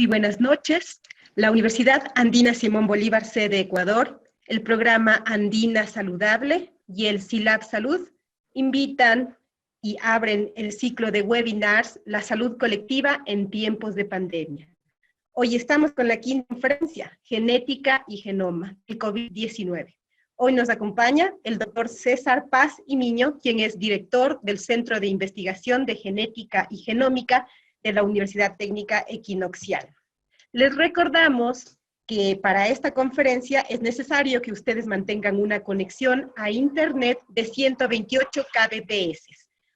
Muy buenas noches. La Universidad Andina Simón Bolívar, sede Ecuador, el programa Andina Saludable y el CILAB Salud invitan y abren el ciclo de webinars La Salud Colectiva en Tiempos de Pandemia. Hoy estamos con la quinta conferencia, Genética y Genoma, el COVID-19. Hoy nos acompaña el doctor César Paz y Miño, quien es director del Centro de Investigación de Genética y Genómica de la Universidad Técnica Equinoccial. Les recordamos que para esta conferencia es necesario que ustedes mantengan una conexión a Internet de 128 kbps.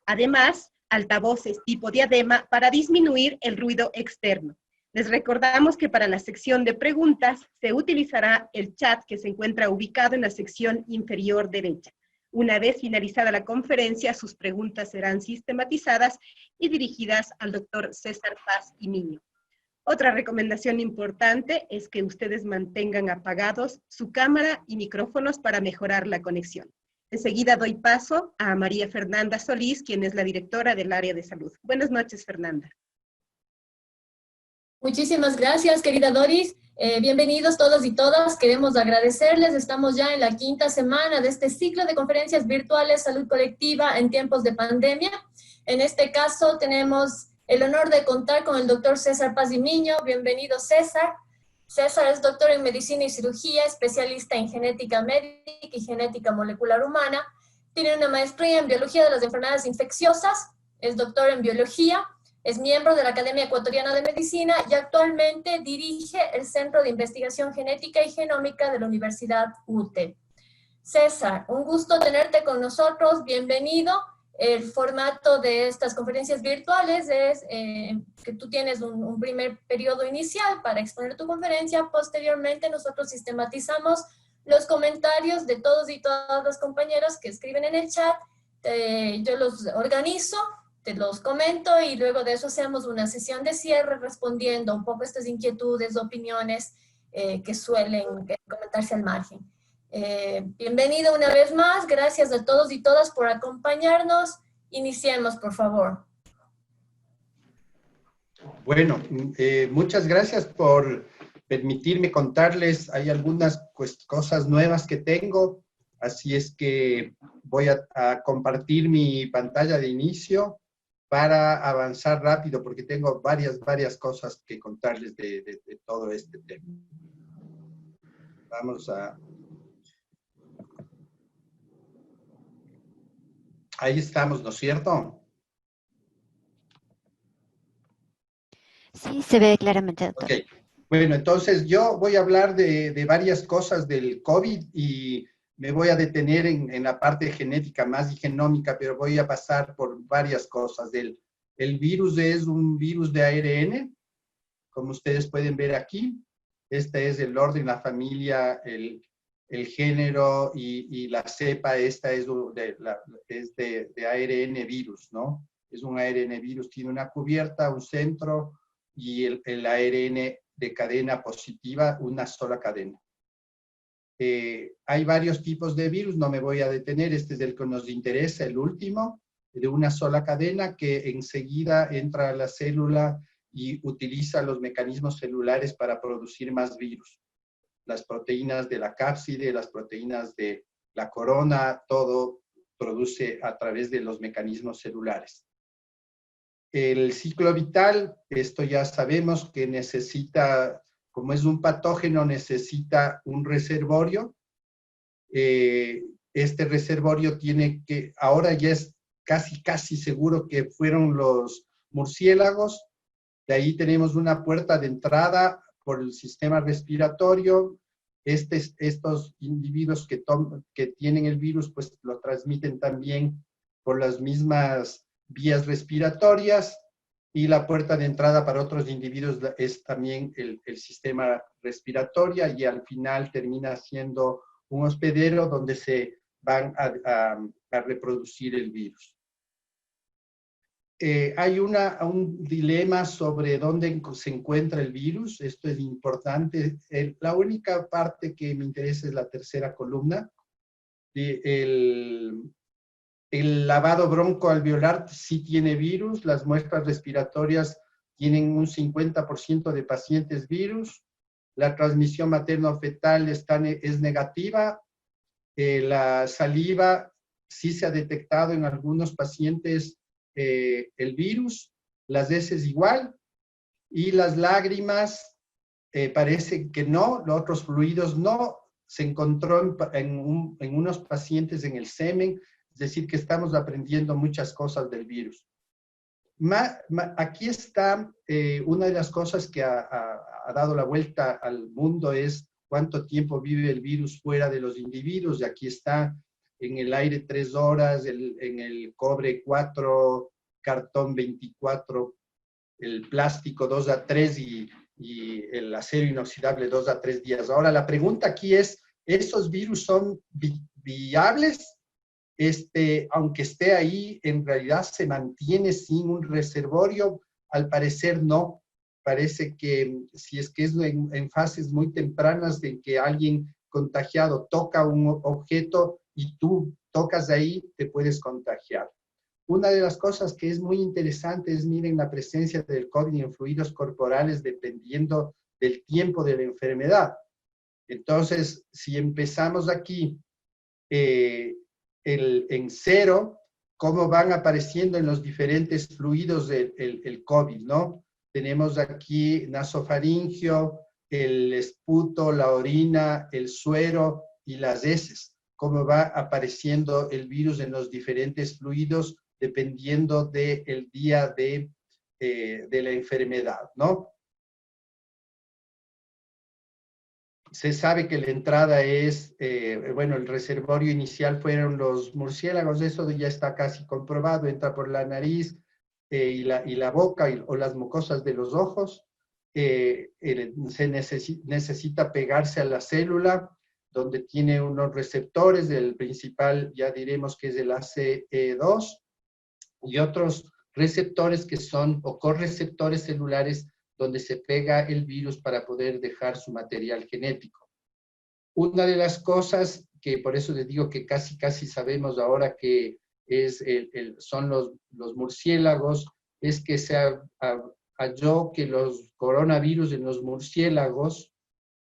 Además, altavoces tipo diadema para disminuir el ruido externo. Les recordamos que para la sección de preguntas se utilizará el chat que se encuentra ubicado en la sección inferior derecha. Una vez finalizada la conferencia, sus preguntas serán sistematizadas y dirigidas al doctor César Paz y Miño. Otra recomendación importante es que ustedes mantengan apagados su cámara y micrófonos para mejorar la conexión. Enseguida doy paso a María Fernanda Solís, quien es la directora del área de salud. Buenas noches, Fernanda. Muchísimas gracias, querida Doris. Bienvenidos todos y todas. Queremos agradecerles. Estamos ya en la quinta semana de este ciclo de conferencias virtuales Salud Colectiva en tiempos de pandemia. En este caso tenemos el honor de contar con el doctor César Paz y Miño. Bienvenido, César. César es doctor en Medicina y Cirugía, especialista en Genética Médica y Genética Molecular Humana. Tiene una maestría en Biología de las Enfermedades Infecciosas. Es doctor en Biología. Es miembro de la Academia Ecuatoriana de Medicina y actualmente dirige el Centro de Investigación Genética y Genómica de la Universidad UTE. César, un gusto tenerte con nosotros, bienvenido. El formato de estas conferencias virtuales es que tú tienes un primer periodo inicial para exponer tu conferencia. Posteriormente nosotros sistematizamos los comentarios de todos y todas los compañeros que escriben en el chat. Yo los organizo, te los comento y luego de eso hacemos una sesión de cierre respondiendo un poco estas inquietudes, opiniones que suelen comentarse al margen. Bienvenido una vez más, gracias a todos y todas por acompañarnos. Iniciemos, por favor. Bueno, muchas gracias por permitirme contarles. Hay algunas cosas nuevas que tengo, así es que voy a compartir mi pantalla de inicio para avanzar rápido, porque tengo varias cosas que contarles de todo este tema. Vamos a... Ahí estamos, ¿no es cierto? Sí, se ve claramente, doctor. Ok. Bueno, entonces yo voy a hablar de varias cosas del COVID y me voy a detener en la parte genética más y genómica, pero voy a pasar por varias cosas. El virus es un virus de ARN, como ustedes pueden ver aquí. Este es el orden, la familia, el género y la cepa. Esta es de ARN virus, ¿no? Es un ARN virus, tiene una cubierta, un centro y el ARN de cadena positiva, una sola cadena. Hay varios tipos de virus, no me voy a detener, este es el que nos interesa, el último, de una sola cadena que enseguida entra a la célula y utiliza los mecanismos celulares para producir más virus. Las proteínas de la cápside, las proteínas de la corona, todo produce a través de los mecanismos celulares. El ciclo vital, esto ya sabemos que necesita, como es un patógeno, necesita un reservorio. Este reservorio tiene que, ahora ya es casi seguro que fueron los murciélagos. De ahí tenemos una puerta de entrada por el sistema respiratorio. Estos individuos que tienen el virus, pues lo transmiten también por las mismas vías respiratorias, y la puerta de entrada para otros individuos es también el sistema respiratorio, y al final termina siendo un hospedero donde se van a reproducir el virus. Hay un dilema sobre dónde se encuentra el virus. Esto es importante. La única parte que me interesa es la tercera columna. El lavado broncoalveolar sí tiene virus, las muestras respiratorias tienen un 50% de pacientes virus. La transmisión materno-fetal es negativa. La saliva sí se ha detectado en algunos pacientes el virus, las heces igual, y las lágrimas parece que no, los otros fluidos no. Se encontró en unos pacientes en el semen, es decir, que estamos aprendiendo muchas cosas del virus. Aquí está una de las cosas que ha dado la vuelta al mundo, es cuánto tiempo vive el virus fuera de los individuos. Y aquí está en el aire 3 horas, en el cobre 4, cartón 24, el plástico 2 a 3 y el acero inoxidable 2 a 3 días. Ahora, la pregunta aquí es, ¿esos virus son viables? Aunque esté ahí, en realidad se mantiene sin un reservorio. Al parecer no. Parece que si es que es en fases muy tempranas de que alguien contagiado toca un objeto y tú tocas ahí, te puedes contagiar. Una de las cosas que es muy interesante es, miren, la presencia del COVID en fluidos corporales dependiendo del tiempo de la enfermedad. Entonces, si empezamos aquí en 0, cómo van apareciendo en los diferentes fluidos el COVID, ¿no? Tenemos aquí nasofaringio, el esputo, la orina, el suero y las heces. Cómo va apareciendo el virus en los diferentes fluidos dependiendo del día de la enfermedad, ¿no? Se sabe que la entrada es, bueno, el reservorio inicial fueron los murciélagos, eso ya está casi comprobado, entra por la nariz y la boca o las mucosas de los ojos. Se necesita pegarse a la célula, donde tiene unos receptores, el principal ya diremos que es el ACE2, y otros receptores que son, o correceptores celulares, donde se pega el virus para poder dejar su material genético. Una de las cosas que, por eso les digo que casi sabemos ahora que son los murciélagos, es que se halló que los coronavirus en los murciélagos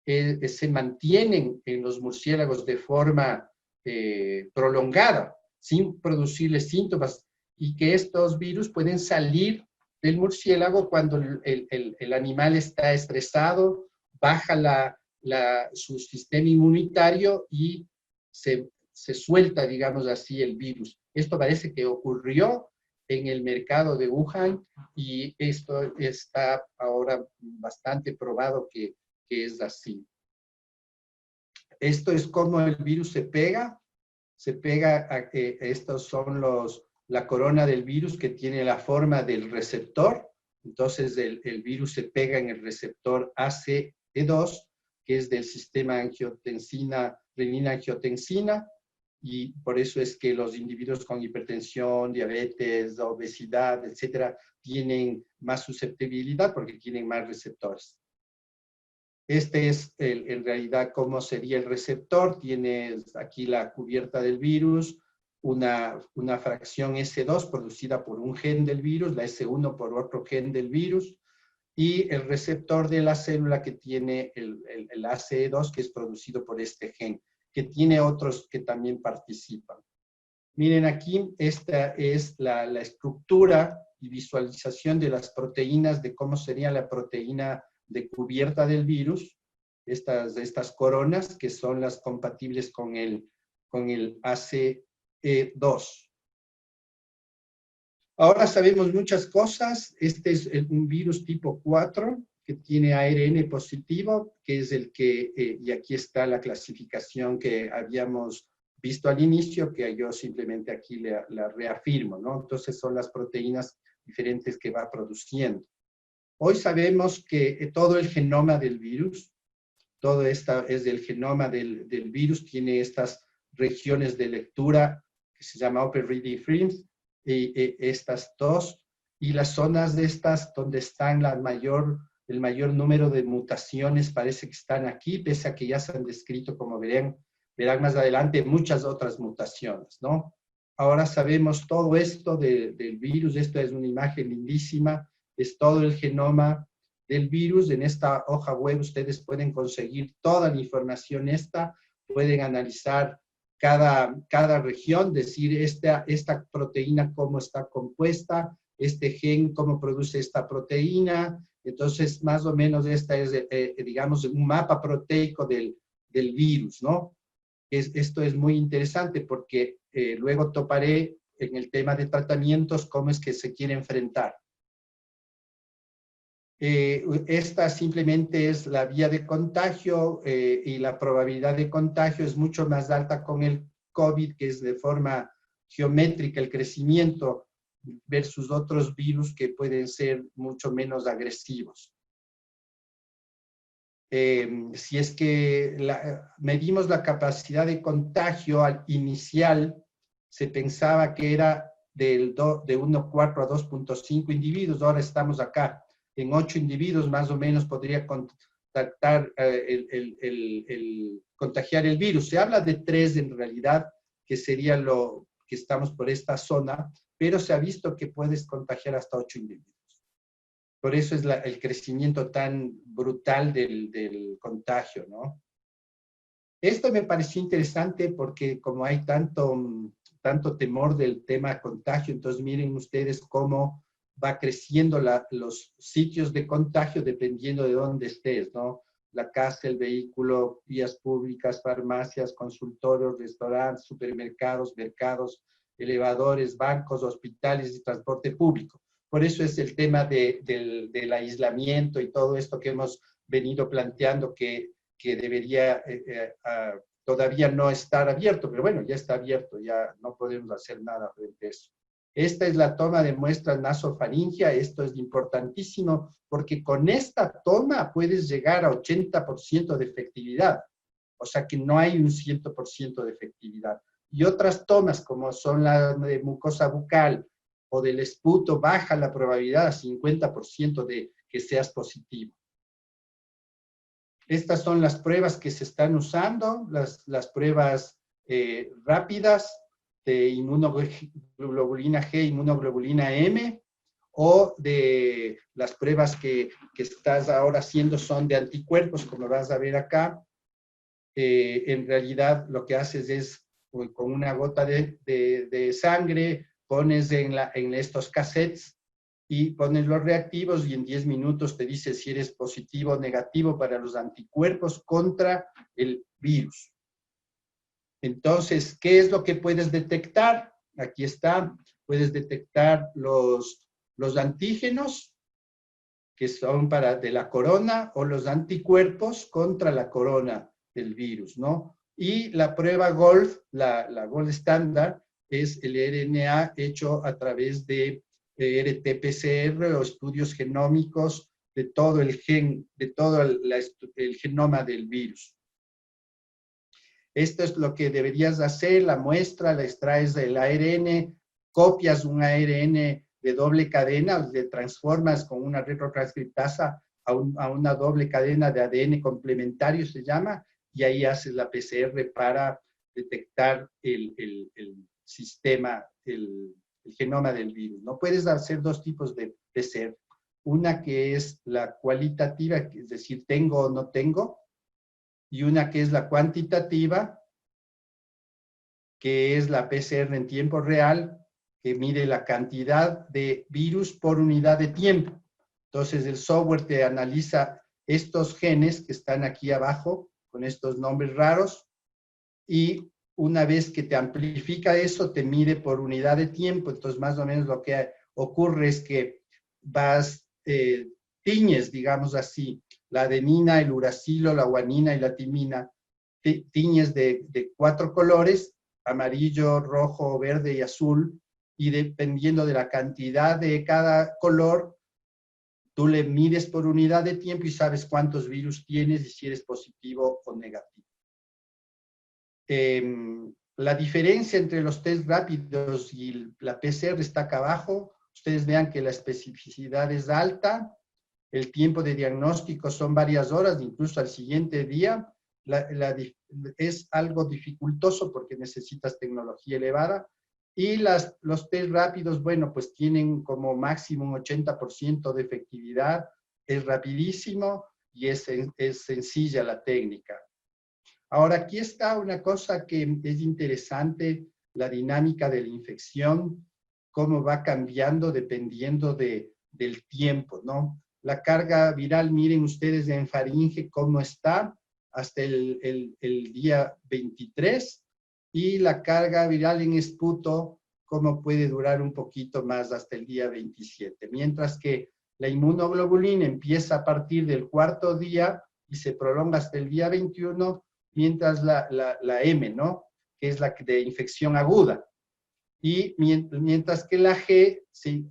se mantienen en los murciélagos de forma prolongada, sin producirles síntomas, y que estos virus pueden salir del murciélago cuando el animal está estresado, baja su sistema inmunitario y se suelta, digamos así, el virus. Esto parece que ocurrió en el mercado de Wuhan y esto está ahora bastante probado que es así. Esto es como el virus se pega estos son la corona del virus que tiene la forma del receptor. Entonces el virus se pega en el receptor ACE2, que es del sistema angiotensina, renina-angiotensina, y por eso es que los individuos con hipertensión, diabetes, obesidad, etcétera, tienen más susceptibilidad porque tienen más receptores. Este es en realidad cómo sería el receptor. Tienes aquí la cubierta del virus, una fracción S2 producida por un gen del virus, la S1 por otro gen del virus, y el receptor de la célula que tiene el ACE2, que es producido por este gen, que tiene otros que también participan. Miren aquí, esta es la estructura y visualización de las proteínas, de cómo sería la proteína de cubierta del virus, estas coronas que son las compatibles con el ACE2. Ahora sabemos muchas cosas. Este es un virus tipo 4 que tiene ARN positivo, que es el que, y aquí está la clasificación que habíamos visto al inicio, que yo simplemente aquí la reafirmo, ¿no? Entonces son las proteínas diferentes que va produciendo. Hoy sabemos que todo el genoma del virus, todo esto es del genoma del virus, tiene estas regiones de lectura que se llama Open Reading Frames, estas dos, y las zonas de estas donde están el mayor número de mutaciones parece que están aquí, pese a que ya se han descrito, como verán más adelante, muchas otras mutaciones, ¿no? Ahora sabemos todo esto del virus. Esta es una imagen lindísima es todo el genoma del virus. En esta hoja web ustedes pueden conseguir toda la información pueden analizar cada región, decir esta proteína cómo está compuesta, este gen cómo produce esta proteína. Entonces, más o menos esta es, digamos, un mapa proteico del virus, ¿no? Esto es muy interesante porque luego toparé en el tema de tratamientos cómo es que se quiere enfrentar. Esta simplemente es la vía de contagio y la probabilidad de contagio es mucho más alta con el COVID, que es de forma geométrica el crecimiento versus otros virus que pueden ser mucho menos agresivos. Si es que medimos la capacidad de contagio al inicial, se pensaba que era de 1,4 a 2,5 individuos, ahora estamos acá en 8 individuos, más o menos podría contagiar el virus. Se habla de 3 en realidad, que sería lo que estamos por esta zona, pero se ha visto que puedes contagiar hasta 8 individuos. Por eso es el crecimiento tan brutal del contagio, ¿no? Esto me pareció interesante porque como hay tanto temor del tema contagio, entonces miren ustedes cómo va creciendo los sitios de contagio dependiendo de dónde estés, ¿no? La casa, el vehículo, vías públicas, farmacias, consultorios, restaurantes, supermercados, mercados, elevadores, bancos, hospitales y transporte público. Por eso es el tema del aislamiento y todo esto que hemos venido planteando que debería todavía no estar abierto, pero bueno, ya está abierto, ya no podemos hacer nada frente a eso. Esta es la toma de muestras nasofaringea, esto es importantísimo porque con esta toma puedes llegar a 80% de efectividad, o sea que no hay un 100% de efectividad. Y otras tomas como son la de mucosa bucal o del esputo, baja la probabilidad a 50% de que seas positivo. Estas son las pruebas que se están usando, las pruebas rápidas de inmunoglobulina G, inmunoglobulina M, o de las pruebas que estás ahora haciendo son de anticuerpos, como vas a ver acá. En realidad lo que haces es, con una gota de sangre, pones en estos cassettes y pones los reactivos y en 10 minutos te dice si eres positivo o negativo para los anticuerpos contra el virus. Entonces, ¿qué es lo que puedes detectar? Aquí está, puedes detectar los antígenos, que son de la corona, o los anticuerpos contra la corona del virus, ¿no? Y la prueba GOLD, la GOLD estándar, es el RNA hecho a través de RT-PCR o estudios genómicos de todo el genoma del virus. Esto es lo que deberías hacer, la muestra, la extraes del ARN, copias un ARN de doble cadena, le transformas con una retrotranscriptasa a una doble cadena de ADN complementario, se llama, y ahí haces la PCR para detectar el sistema, el genoma del virus. No puedes hacer 2 tipos de PCR. Una que es la cualitativa, es decir, tengo o no tengo, y una que es la cuantitativa, que es la PCR en tiempo real, que mide la cantidad de virus por unidad de tiempo. Entonces, el software te analiza estos genes que están aquí abajo, con estos nombres raros, y una vez que te amplifica eso, te mide por unidad de tiempo. Entonces, más o menos lo que ocurre es que tiñes, digamos así, la adenina, el uracilo, la guanina y la timina, tiñes de 4 colores, amarillo, rojo, verde y azul, y dependiendo de la cantidad de cada color, tú le mides por unidad de tiempo y sabes cuántos virus tienes y si eres positivo o negativo. La diferencia entre los test rápidos y la PCR está acá abajo. Ustedes vean que la especificidad es alta, el tiempo de diagnóstico son varias horas, incluso al siguiente día. Es algo dificultoso porque necesitas tecnología elevada Y los test rápidos, bueno, pues tienen como máximo un 80% de efectividad, es rapidísimo y es sencilla la técnica. Ahora, aquí está una cosa que es interesante, la dinámica de la infección, cómo va cambiando dependiendo del tiempo, ¿no? La carga viral, miren ustedes en faringe cómo está hasta el día 23, y la carga viral en esputo cómo puede durar un poquito más hasta el día 27. Mientras que la inmunoglobulina empieza a partir del cuarto día y se prolonga hasta el día 21, mientras la M, ¿no? Que es la de infección aguda. Y mientras que la G se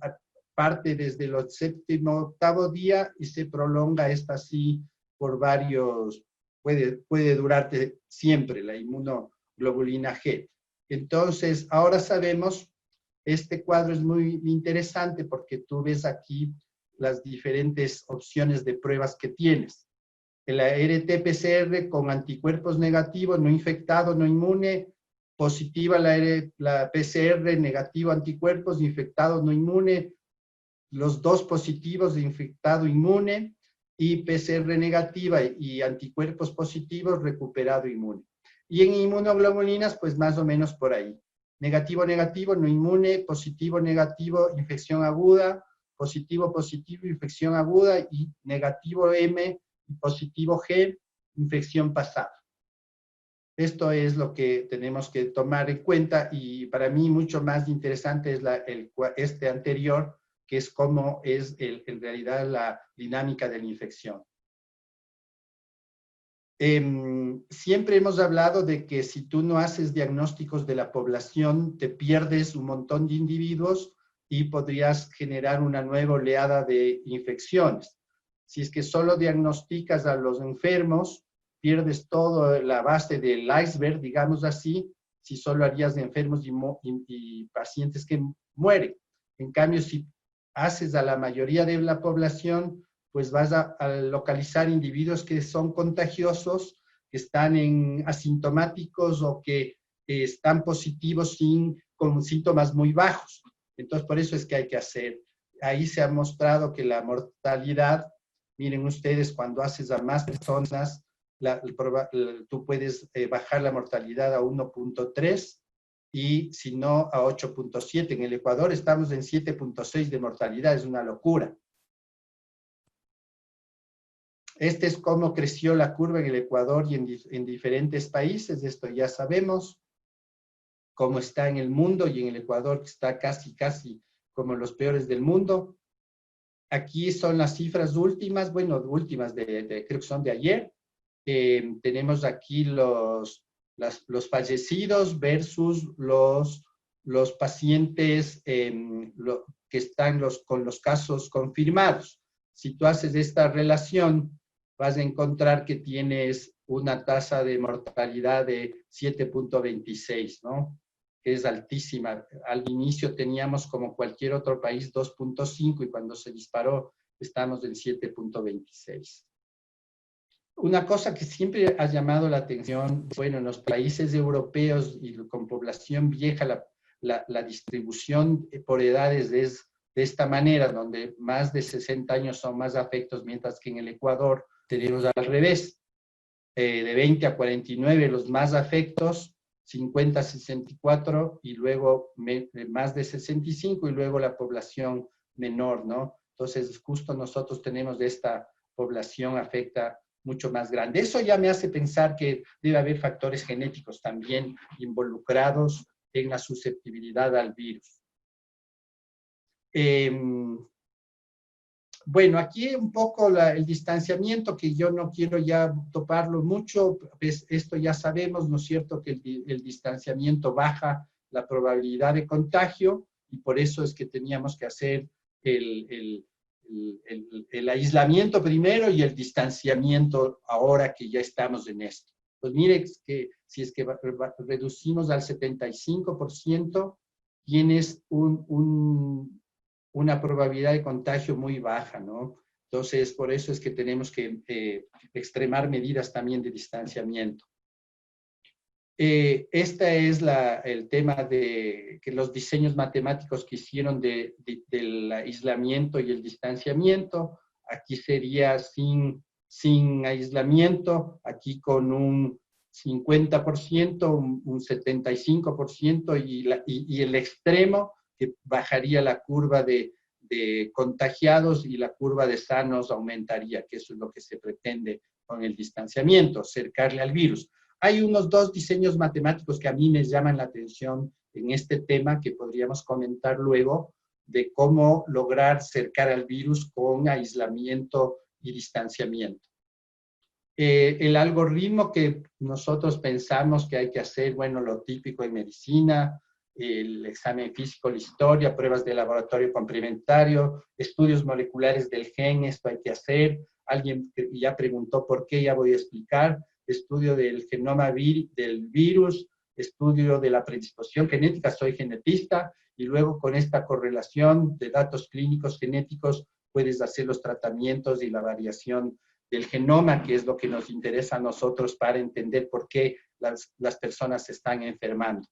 parte desde el séptimo, octavo día y se prolonga esta así por varios, puede durarte siempre la inmunoglobulina G. Entonces, ahora sabemos, este cuadro es muy interesante porque tú ves aquí las diferentes opciones de pruebas que tienes. La RT-PCR con anticuerpos negativos, no infectado, no inmune, positiva la PCR, negativo anticuerpos, infectado, no inmune, los dos positivos de infectado, inmune, y PCR negativa y anticuerpos positivos, recuperado, inmune. Y en inmunoglobulinas, pues más o menos por ahí. Negativo, negativo, no inmune, positivo, negativo, infección aguda, positivo, positivo, infección aguda, y negativo M, positivo G, infección pasada. Esto es lo que tenemos que tomar en cuenta, y para mí mucho más interesante es este anterior, que es cómo es en realidad la dinámica de la infección. Siempre hemos hablado de que si tú no haces diagnósticos de la población, te pierdes un montón de individuos y podrías generar una nueva oleada de infecciones. Si es que solo diagnosticas a los enfermos, pierdes toda la base del iceberg, digamos así, si solo harías de enfermos y pacientes que mueren. En cambio, si haces a la mayoría de la población, pues vas a localizar individuos que son contagiosos, que están asintomáticos o que están positivos con síntomas muy bajos. Entonces, por eso es que hay que hacer. Ahí se ha mostrado que la mortalidad, miren ustedes, cuando haces a más personas, tú puedes bajar la mortalidad a 1.3 y si no a 8.7. En el Ecuador estamos en 7.6 de mortalidad, es una locura. Este es cómo creció la curva en el Ecuador y en diferentes países, esto ya sabemos. Cómo está en el mundo, y en el Ecuador está casi como los peores del mundo. Aquí son las cifras últimas, bueno, últimas creo que son de ayer. Tenemos aquí los fallecidos versus los pacientes que están con los casos confirmados. Si tú haces esta relación, vas a encontrar que tienes una tasa de mortalidad de 7.26, ¿no? Que es altísima. Al inicio teníamos, como cualquier otro país, 2.5, y cuando se disparó estamos en 7.26. Una cosa que siempre ha llamado la atención, bueno, en los países europeos y con población vieja, la distribución por edades es de esta manera, donde más de 60 años son más afectos, mientras que en el Ecuador tenemos al revés, de 20 a 49 los más afectos, 50 a 64, y luego más de 65, y luego la población menor, ¿no? Entonces, justo nosotros tenemos de esta población afecta mucho más grande. Eso ya me hace pensar que debe haber factores genéticos también involucrados en la susceptibilidad al virus. Bueno, aquí un poco el distanciamiento, que yo no quiero ya toparlo mucho, pues esto ya sabemos, ¿no es cierto?, que el distanciamiento baja la probabilidad de contagio, y por eso es que teníamos que hacer el aislamiento primero y el distanciamiento ahora que ya estamos en esto. Pues mire que si es que reducimos al 75%, tienes una probabilidad de contagio muy baja, ¿no? Entonces, por eso es que tenemos que extremar medidas también de distanciamiento. Este es el tema de que los diseños matemáticos que hicieron del aislamiento y el distanciamiento. Aquí sería sin aislamiento, aquí con un 50%, un 75% y el extremo que bajaría la curva de contagiados y la curva de sanos aumentaría, que eso es lo que se pretende con el distanciamiento, acercarle al virus. Hay unos dos diseños matemáticos que a mí me llaman la atención en este tema que podríamos comentar luego, de cómo lograr acercar al virus con aislamiento y distanciamiento. El algoritmo que nosotros pensamos que hay que hacer, bueno, lo típico en medicina, el examen físico, la historia, pruebas de laboratorio complementario, estudios moleculares del gen, esto hay que hacer. Alguien ya preguntó por qué, ya voy a explicar. Estudio del genoma del virus, estudio de la predisposición genética, soy genetista, y luego con esta correlación de datos clínicos genéticos puedes hacer los tratamientos y la variación del genoma, que es lo que nos interesa a nosotros para entender por qué las personas se están enfermando.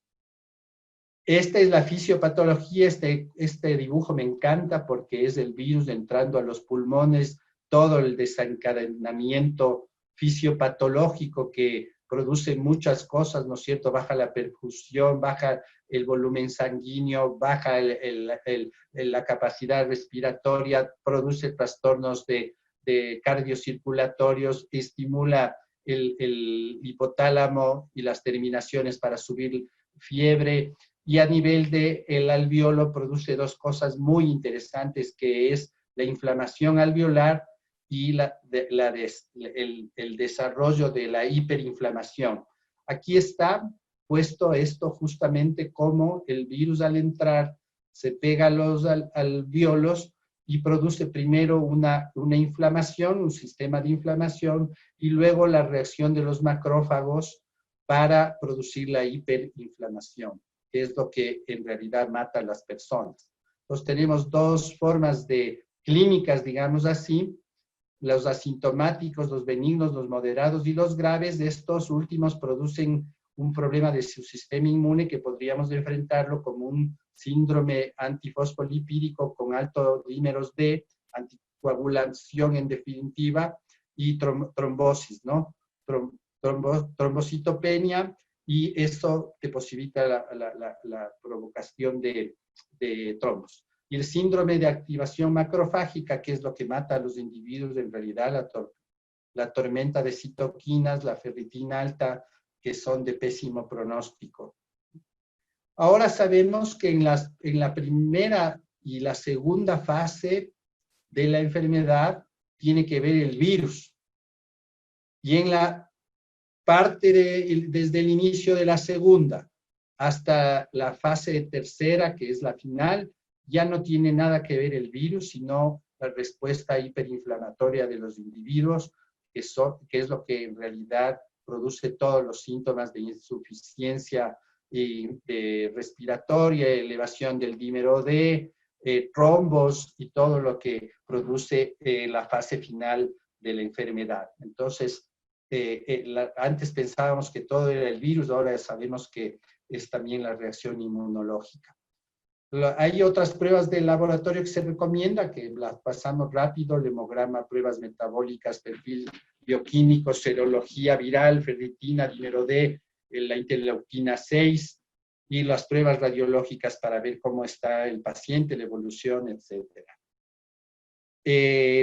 Esta es la fisiopatología, este dibujo me encanta porque es el virus entrando a los pulmones, todo el desencadenamiento fisiopatológico que produce muchas cosas, ¿no es cierto? Baja la perfusión, baja el volumen sanguíneo, baja la capacidad respiratoria, produce trastornos de cardiocirculatorios, estimula el hipotálamo y las terminaciones para subir fiebre, y a nivel del alveolo produce dos cosas muy interesantes, que es la inflamación alveolar y el desarrollo de la hiperinflamación. Aquí está puesto esto justamente como el virus al entrar se pega a los alveolos y produce primero una inflamación, un sistema de inflamación, y luego la reacción de los macrófagos para producir la hiperinflamación, que es lo que en realidad mata a las personas. Entonces tenemos dos formas de clínicas, digamos así, los asintomáticos, los benignos, los moderados y los graves. De estos últimos producen un problema de su sistema inmune que podríamos enfrentarlo como un síndrome antifosfolipídico con altos dímeros D, anticoagulación en definitiva, y trombosis, ¿no? Trombocitopenia, y eso te posibilita la provocación de trombos. Y el síndrome de activación macrofágica, que es lo que mata a los individuos, en realidad la tormenta de citoquinas, la ferritina alta, que son de pésimo pronóstico. Ahora sabemos que en la primera y la segunda fase de la enfermedad tiene que ver el virus. Y en la parte desde el inicio de la segunda hasta la fase tercera, que es la final, ya no tiene nada que ver el virus, sino la respuesta hiperinflamatoria de los individuos, que es lo que en realidad produce todos los síntomas de insuficiencia respiratoria, elevación del dímero D, trombos y todo lo que produce la fase final de la enfermedad. Entonces, antes pensábamos que todo era el virus, ahora sabemos que es también la reacción inmunológica. Hay otras pruebas de laboratorio que se recomienda, que las pasamos rápido: hemograma, pruebas metabólicas, perfil bioquímico, serología viral, ferritina, dímero D, la interleuquina 6, y las pruebas radiológicas para ver cómo está el paciente, la evolución, etc.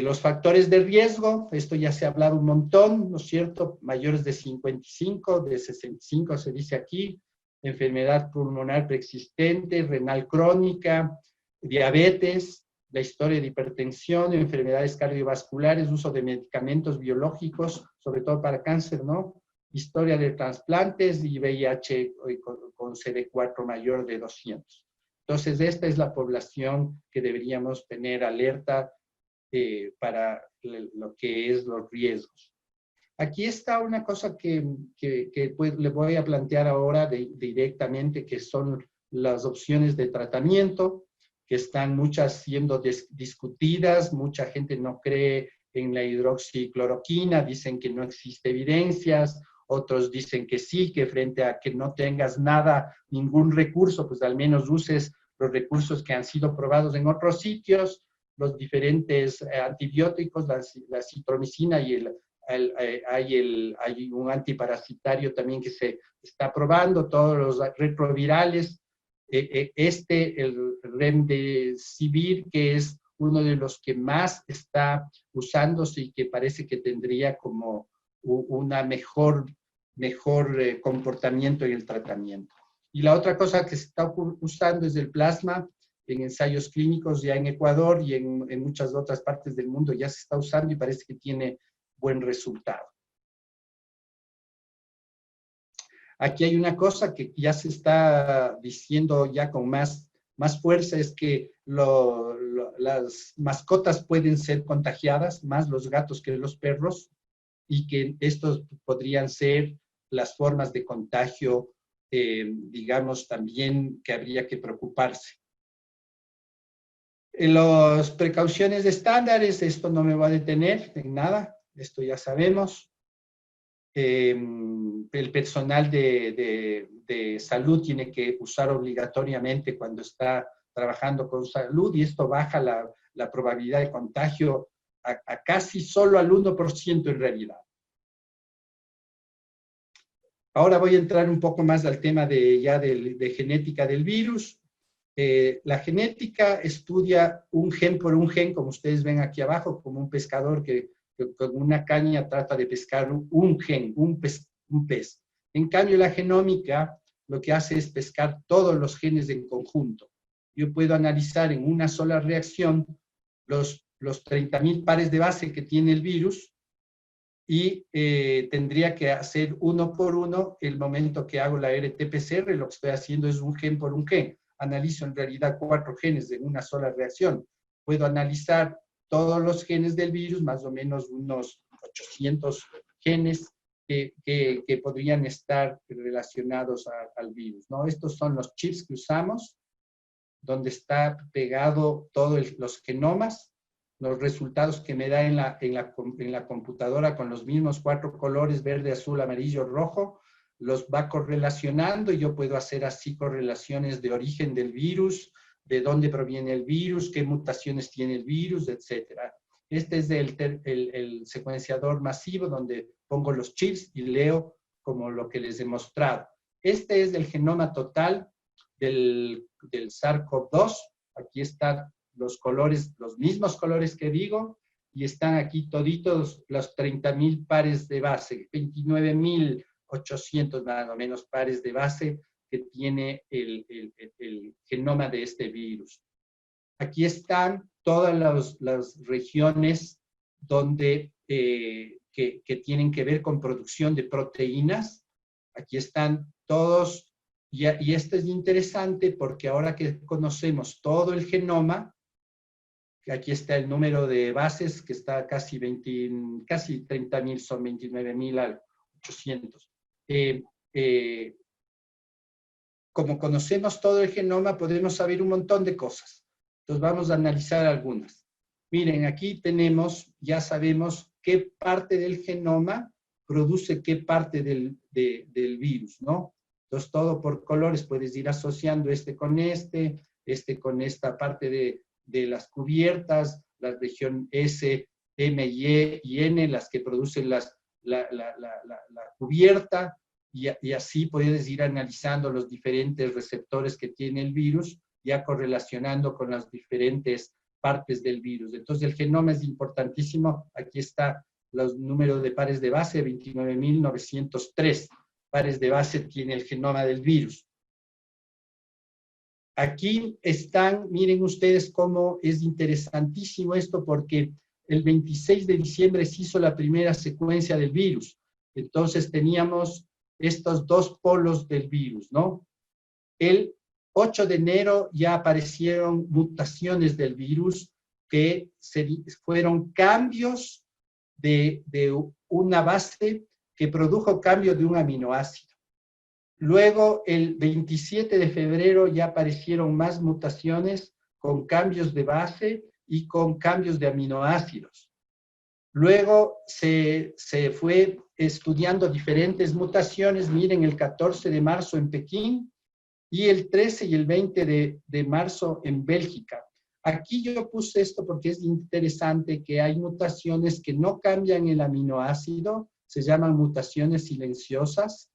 Los factores de riesgo, esto ya se ha hablado un montón, ¿no es cierto? Mayores de 55, de 65 se dice aquí, enfermedad pulmonar preexistente, renal crónica, diabetes, la historia de hipertensión, enfermedades cardiovasculares, uso de medicamentos biológicos, sobre todo para cáncer, ¿no? Historia de trasplantes y VIH con CD4 mayor de 200. Entonces, esta es la población que deberíamos tener alerta para lo que es los riesgos. Aquí está una cosa que pues, le voy a plantear ahora directamente, que son las opciones de tratamiento, que están muchas siendo discutidas. Mucha gente no cree en la hidroxicloroquina, dicen que no existe evidencias. otros dicen que sí, que frente a que no tengas nada, ningún recurso, pues al menos uses los recursos que han sido probados en otros sitios, los diferentes antibióticos, la citromicina y hay un antiparasitario también que se está probando, todos los retrovirales, el Remdesivir, que es uno de los que más está usándose y que parece que tendría como una mejor comportamiento en el tratamiento. Y la otra cosa que se está usando es el plasma en ensayos clínicos ya en Ecuador y en muchas otras partes del mundo ya se está usando y parece que tiene buen resultado. Aquí hay una cosa que ya se está diciendo ya con más fuerza, es que las mascotas pueden ser contagiadas, más los gatos que los perros, y que estos podrían ser las formas de contagio, digamos, también que habría que preocuparse. Las precauciones estándares, esto no me va a detener en nada, esto ya sabemos. El personal de salud tiene que usar obligatoriamente cuando está trabajando con salud y esto baja la probabilidad de contagio a casi solo al 1% en realidad. Ahora voy a entrar un poco más al tema de genética del virus. La genética estudia un gen por un gen, como ustedes ven aquí abajo, como un pescador que con una caña trata de pescar un gen, un pez. En cambio, la genómica lo que hace es pescar todos los genes en conjunto. Yo puedo analizar en una sola reacción los 30.000 pares de base que tiene el virus y tendría que hacer uno por uno el momento que hago la RT-PCR, lo que estoy haciendo es un gen por un gen. Analizo en realidad 4 genes en una sola reacción. Puedo analizar todos los genes del virus, más o menos unos 800 genes que podrían estar relacionados al virus, ¿no? Estos son los chips que usamos, donde está pegado todos los genomas, los resultados que me da en la computadora con los mismos 4 colores, verde, azul, amarillo, rojo, los va correlacionando y yo puedo hacer así correlaciones de origen del virus, de dónde proviene el virus, qué mutaciones tiene el virus, etc. Este es el secuenciador masivo donde pongo los chips y leo como lo que les he mostrado. Este es el genoma total del SARS-CoV-2. Aquí están los colores, los mismos colores que digo, y están aquí toditos los 30.000 pares de base, 29.800 más o menos pares de base que tiene el genoma de este virus. Aquí están todas las regiones donde, que tienen que ver con producción de proteínas. Aquí están todos, y esto es interesante porque ahora que conocemos todo el genoma, aquí está el número de bases que está casi 30.000, son 29.800. Como conocemos todo el genoma, podemos saber un montón de cosas. Entonces vamos a analizar algunas. Miren, aquí tenemos, ya sabemos qué parte del genoma produce qué parte del virus, ¿no? Entonces todo por colores, puedes ir asociando este con esta parte de las cubiertas, la región S, M, y N, las que producen la cubierta, y así puedes ir analizando los diferentes receptores que tiene el virus, ya correlacionando con las diferentes partes del virus. Entonces el genoma es importantísimo. Aquí está los números de pares de base, 29.903 pares de base tiene el genoma del virus. Aquí están, miren ustedes cómo es interesantísimo esto, porque el 26 de diciembre se hizo la primera secuencia del virus. Entonces teníamos estos 2 polos del virus, ¿no? El 8 de enero ya aparecieron mutaciones del virus que fueron cambios de una base que produjo cambio de un aminoácido. Luego, el 27 de febrero ya aparecieron más mutaciones con cambios de base y con cambios de aminoácidos. Luego se fue estudiando diferentes mutaciones. Miren, el 14 de marzo en Pekín y el 13 y el 20 de marzo en Bélgica. Aquí yo puse esto porque es interesante que hay mutaciones que no cambian el aminoácido, se llaman mutaciones silenciosas,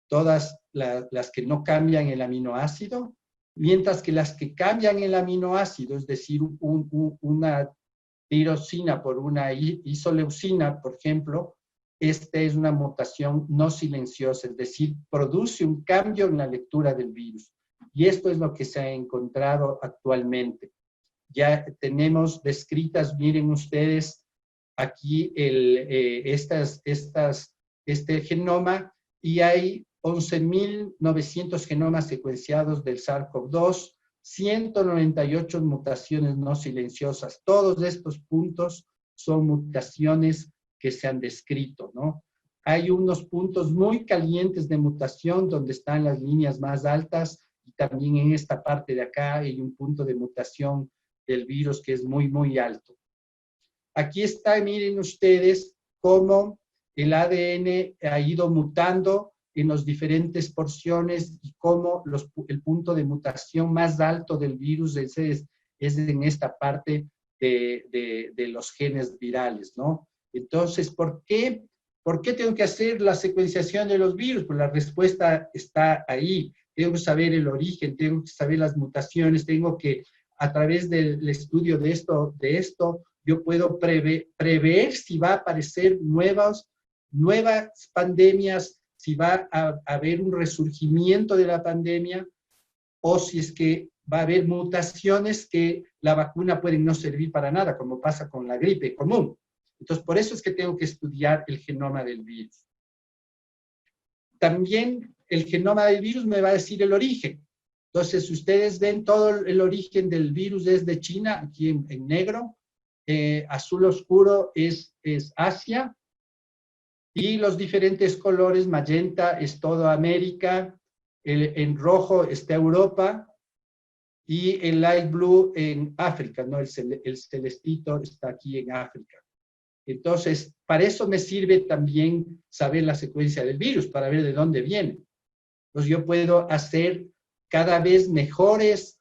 todas las que no cambian el aminoácido, mientras que las que cambian el aminoácido, es decir, una tirosina por una isoleucina, por ejemplo, esta es una mutación no silenciosa, es decir, produce un cambio en la lectura del virus. Y esto es lo que se ha encontrado actualmente. Ya tenemos descritas, miren ustedes, aquí este genoma, y hay 11.900 genomas secuenciados del SARS-CoV-2, 198 mutaciones no silenciosas. Todos estos puntos son mutaciones que se han descrito, ¿no? Hay unos puntos muy calientes de mutación donde están las líneas más altas, y también en esta parte de acá hay un punto de mutación del virus que es muy, muy alto. Aquí está, miren ustedes, cómo el ADN ha ido mutando en las diferentes porciones y cómo el punto de mutación más alto del virus es en esta parte de los genes virales, ¿no? Entonces, ¿por qué tengo que hacer la secuenciación de los virus? Pues la respuesta está ahí. Tengo que saber el origen, tengo que saber las mutaciones, tengo que, a través del estudio de esto, yo puedo prever si va a aparecer nuevas pandemias, si va a haber un resurgimiento de la pandemia, o si es que va a haber mutaciones que la vacuna puede no servir para nada, como pasa con la gripe común. Entonces, por eso es que tengo que estudiar el genoma del virus. También el genoma del virus me va a decir el origen. Entonces, ustedes ven todo el origen del virus desde China, aquí en negro. Azul oscuro es Asia. Y los diferentes colores, magenta es toda América, en rojo está Europa, y el light blue en África, ¿no? El celestito está aquí en África. Entonces, para eso me sirve también saber la secuencia del virus, para ver de dónde viene. Entonces, yo puedo hacer cada vez mejores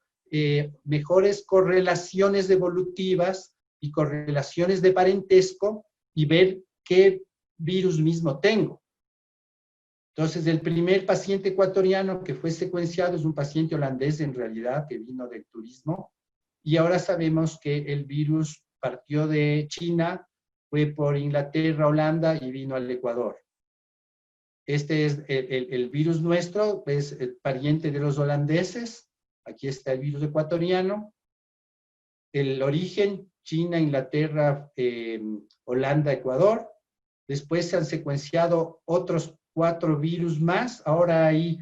correlaciones evolutivas y correlaciones de parentesco y ver qué virus mismo tengo. Entonces, el primer paciente ecuatoriano que fue secuenciado es un paciente holandés en realidad, que vino del turismo, y ahora sabemos que el virus partió de China, fue por Inglaterra, Holanda y vino al Ecuador. Este es el virus nuestro, es el pariente de los holandeses. Aquí está el virus ecuatoriano. El origen, China, Inglaterra, Holanda, Ecuador. Después se han secuenciado otros 4 virus más. Ahora hay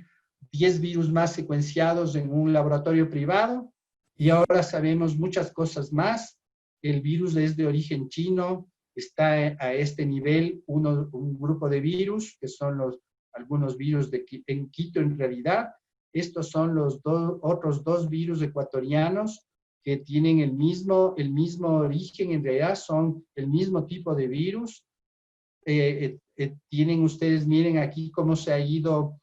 10 virus más secuenciados en un laboratorio privado. Y ahora sabemos muchas cosas más. El virus es de origen chino. Está a este nivel un grupo de virus, que son algunos virus en Quito en realidad. Estos son los otros 2 virus ecuatorianos que tienen el mismo origen, en realidad son el mismo tipo de virus. Tienen ustedes, miren aquí cómo se ha ido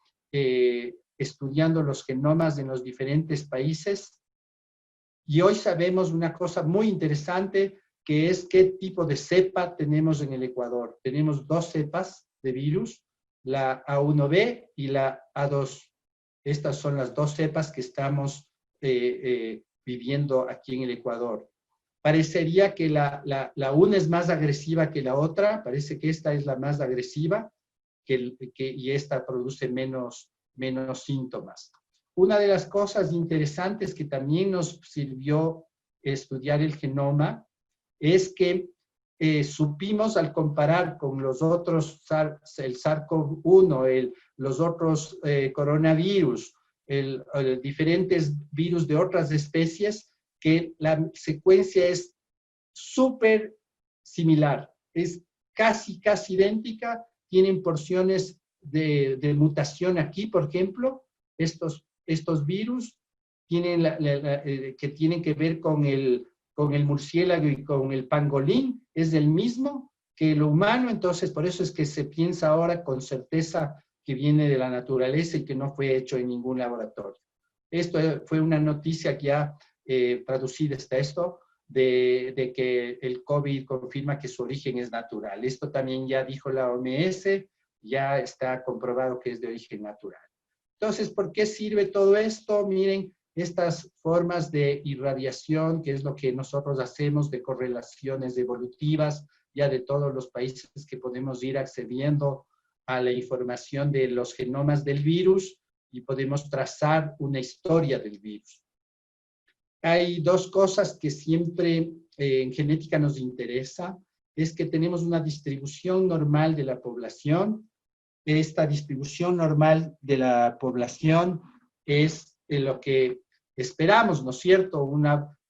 estudiando los genomas en los diferentes países. Y hoy sabemos una cosa muy interesante, que es qué tipo de cepa tenemos en el Ecuador. Tenemos 2 cepas de virus, la A1B y la A2. Estas son las 2 cepas que estamos viviendo aquí en el Ecuador. Parecería que la una es más agresiva que la otra, parece que esta es la más agresiva y esta produce menos síntomas. Una de las cosas interesantes que también nos sirvió estudiar el genoma es que supimos, al comparar con los otros, el SARS-CoV-1, los otros coronavirus, diferentes virus de otras especies, que la secuencia es súper similar, es casi idéntica, tienen porciones de mutación aquí, por ejemplo, estos virus tienen que tienen que ver con el murciélago y con el pangolín, es el mismo, que lo humano, entonces, por eso es que se piensa ahora con certeza que viene de la naturaleza y que no fue hecho en ningún laboratorio. Esto fue una noticia que ya traducida está esto, de que el COVID confirma que su origen es natural. Esto también ya dijo la OMS, ya está comprobado que es de origen natural. Entonces, ¿por qué sirve todo esto? Miren, estas formas de irradiación, que es lo que nosotros hacemos de correlaciones evolutivas, ya de todos los países que podemos ir accediendo a la información de los genomas del virus y podemos trazar una historia del virus. Hay dos cosas que siempre en genética nos interesa, es que tenemos una distribución normal de la población. Esta distribución normal de la población es lo que esperamos, ¿no es cierto?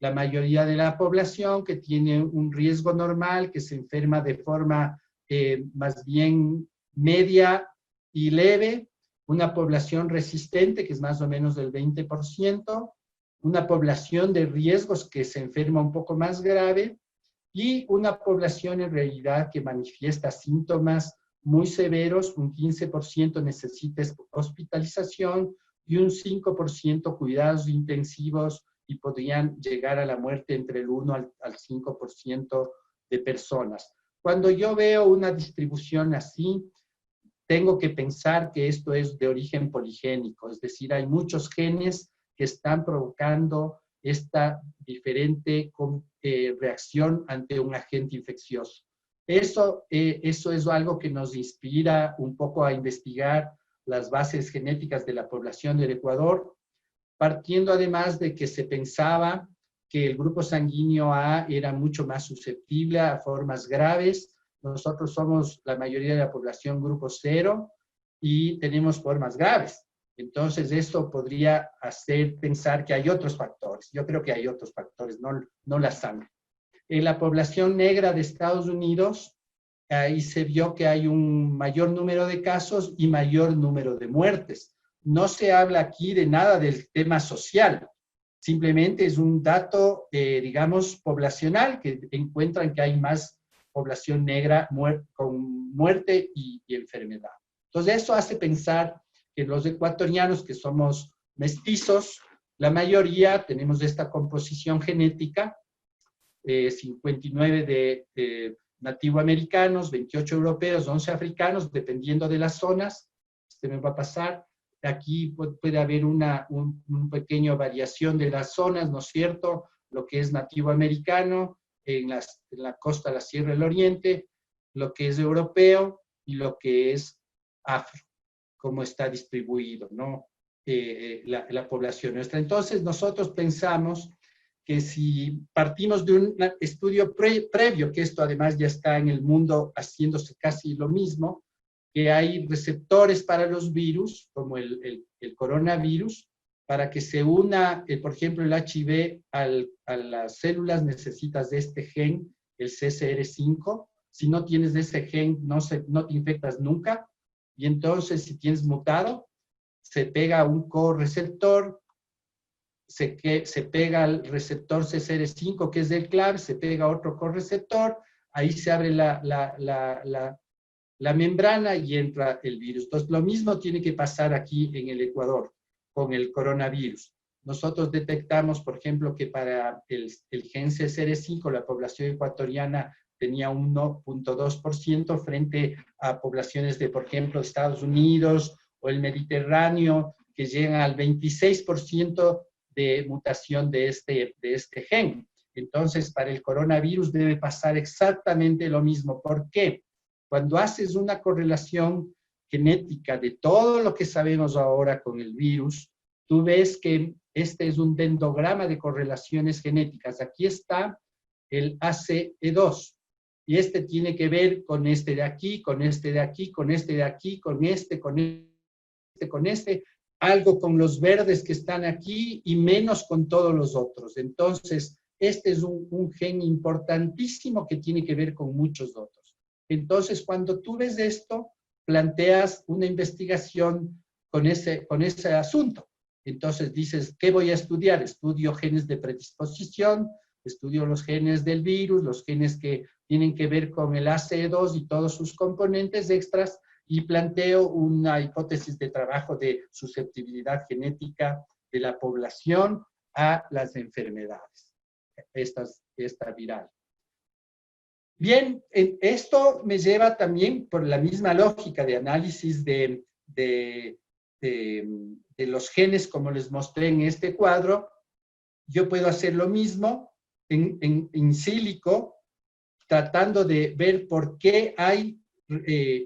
La mayoría de la población que tiene un riesgo normal, que se enferma de forma más bien media y leve, una población resistente, que es más o menos del 20%, una población de riesgos que se enferma un poco más grave, y una población en realidad que manifiesta síntomas muy severos, un 15% necesita hospitalización y un 5% cuidados intensivos y podrían llegar a la muerte entre el 1 al 5% de personas. Cuando yo veo una distribución así, tengo que pensar que esto es de origen poligénico, es decir, hay muchos genes que están provocando esta diferente reacción ante un agente infeccioso. Eso es algo que nos inspira un poco a investigar las bases genéticas de la población del Ecuador, partiendo además de que se pensaba que el grupo sanguíneo A era mucho más susceptible a formas graves. Nosotros somos la mayoría de la población grupo 0 y tenemos formas graves. Entonces, esto podría hacer pensar que hay otros factores. Yo creo que hay otros factores, no la sangre. En la población negra de Estados Unidos, ahí se vio que hay un mayor número de casos y mayor número de muertes. No se habla aquí de nada del tema social. Simplemente es un dato, digamos, poblacional, que encuentran que hay más población negra con muerte y enfermedad. Entonces, eso hace pensar que los ecuatorianos, que somos mestizos, la mayoría tenemos esta composición genética, 59 de nativoamericanos, 28 europeos, 11 africanos, dependiendo de las zonas. Me va a pasar. Aquí puede haber una pequeña variación de las zonas, ¿no es cierto? Lo que es nativoamericano en la costa de la Sierra del Oriente, lo que es europeo y lo que es afro, cómo está distribuido, ¿no? La población nuestra. Entonces, nosotros pensamos que si partimos de un estudio previo, que esto además ya está en el mundo haciéndose casi lo mismo, que hay receptores para los virus, como el coronavirus, para que se una, por ejemplo, el HIV a las células necesitas de este gen, el CCR5. Si no tienes de ese gen, no te infectas nunca. Y entonces, si tienes mutado, se pega a un correceptor, se pega al receptor CCR5, que es del clave, se pega a otro correceptor, ahí se abre la membrana y entra el virus. Entonces, lo mismo tiene que pasar aquí en el Ecuador con el coronavirus. Nosotros detectamos, por ejemplo, que para el gen CCR5, la población ecuatoriana tenía un 1.2% frente a poblaciones de, por ejemplo, Estados Unidos o el Mediterráneo, que llegan al 26% de mutación de este gen. Entonces, para el coronavirus debe pasar exactamente lo mismo. ¿Por qué? Cuando haces una correlación genética de todo lo que sabemos ahora con el virus, tú ves que este es un dendrograma de correlaciones genéticas. Aquí está el ACE2. Y este tiene que ver con este de aquí, con este de aquí, con este de aquí, con este, con este, algo con los verdes que están aquí y menos con todos los otros. Entonces, este es un gen importantísimo que tiene que ver con muchos otros. Entonces, cuando tú ves esto, planteas una investigación con ese asunto. Entonces dices, ¿qué voy a estudiar? Estudio genes de predisposición, estudio los genes del virus, los genes que tienen que ver con el ACE2 y todos sus componentes extras, y planteo una hipótesis de trabajo de susceptibilidad genética de la población a las enfermedades, esta viral. Bien, esto me lleva también por la misma lógica de análisis de los genes, como les mostré en este cuadro. Yo puedo hacer lo mismo in silico, tratando de ver por qué hay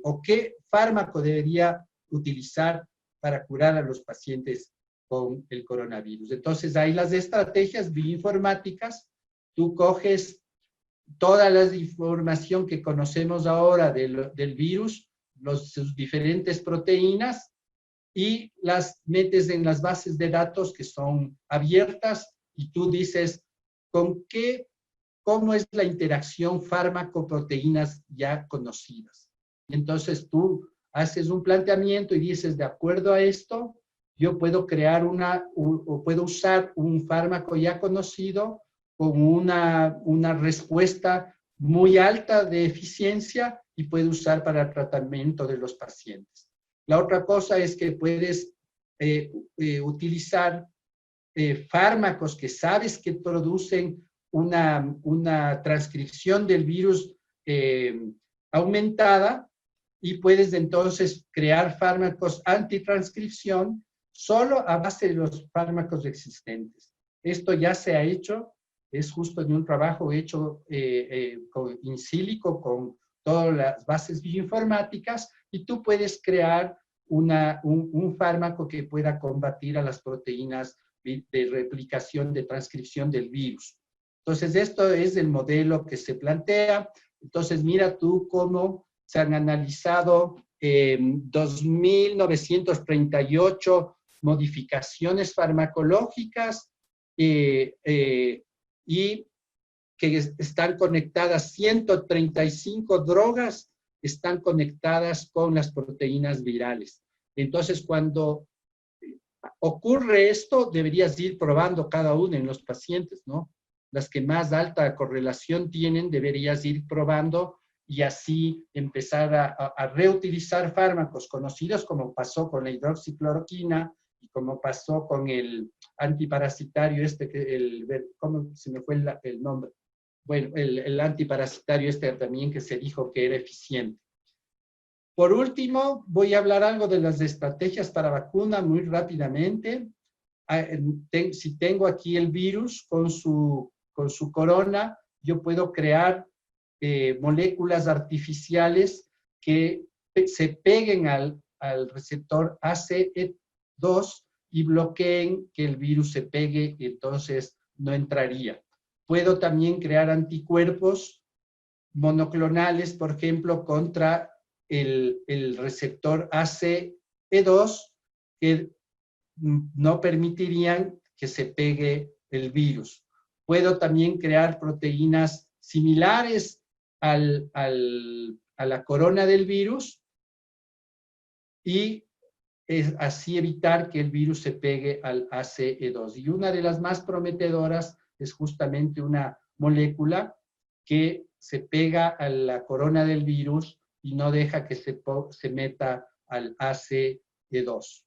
o qué fármaco debería utilizar para curar a los pacientes con el coronavirus. Entonces, hay las estrategias bioinformáticas. Tú coges toda la información que conocemos ahora del virus, sus diferentes proteínas, y las metes en las bases de datos que son abiertas, y tú dices cómo es la interacción fármaco-proteínas ya conocidas. Y entonces tú haces un planteamiento y dices, de acuerdo a esto, yo puedo crear o puedo usar un fármaco ya conocido con una respuesta muy alta de eficiencia y puede usar para el tratamiento de los pacientes. La otra cosa es que puedes utilizar fármacos que sabes que producen una transcripción del virus aumentada, y puedes entonces crear fármacos antitranscripción solo a base de los fármacos existentes. Esto ya se ha hecho, es justo de un trabajo hecho in silico con todas las bases bioinformáticas, y tú puedes crear un fármaco que pueda combatir a las proteínas de replicación, de transcripción del virus. Entonces, esto es el modelo que se plantea. Entonces, mira tú cómo se han analizado 2.938 modificaciones farmacológicas y que están conectadas, 135 drogas están conectadas con las proteínas virales. Entonces, cuando ocurre esto, deberías ir probando cada una en los pacientes, ¿no? Las que más alta correlación tienen, deberías ir probando, y así empezar a reutilizar fármacos conocidos, como pasó con la hidroxicloroquina y como pasó con el antiparasitario ¿cómo se me fue el nombre? Bueno, el antiparasitario también, que se dijo que era eficiente. Por último, voy a hablar algo de las estrategias para vacuna muy rápidamente. Si tengo aquí el virus con su corona, yo puedo crear moléculas artificiales que se peguen al receptor ACE2 y bloqueen que el virus se pegue, y entonces no entraría. Puedo también crear anticuerpos monoclonales, por ejemplo, contra el receptor ACE2, que no permitirían que se pegue el virus. Puedo también crear proteínas similares a la corona del virus, y así evitar que el virus se pegue al ACE2. Y una de las más prometedoras es justamente una molécula que se pega a la corona del virus y no deja que se meta al ACE2.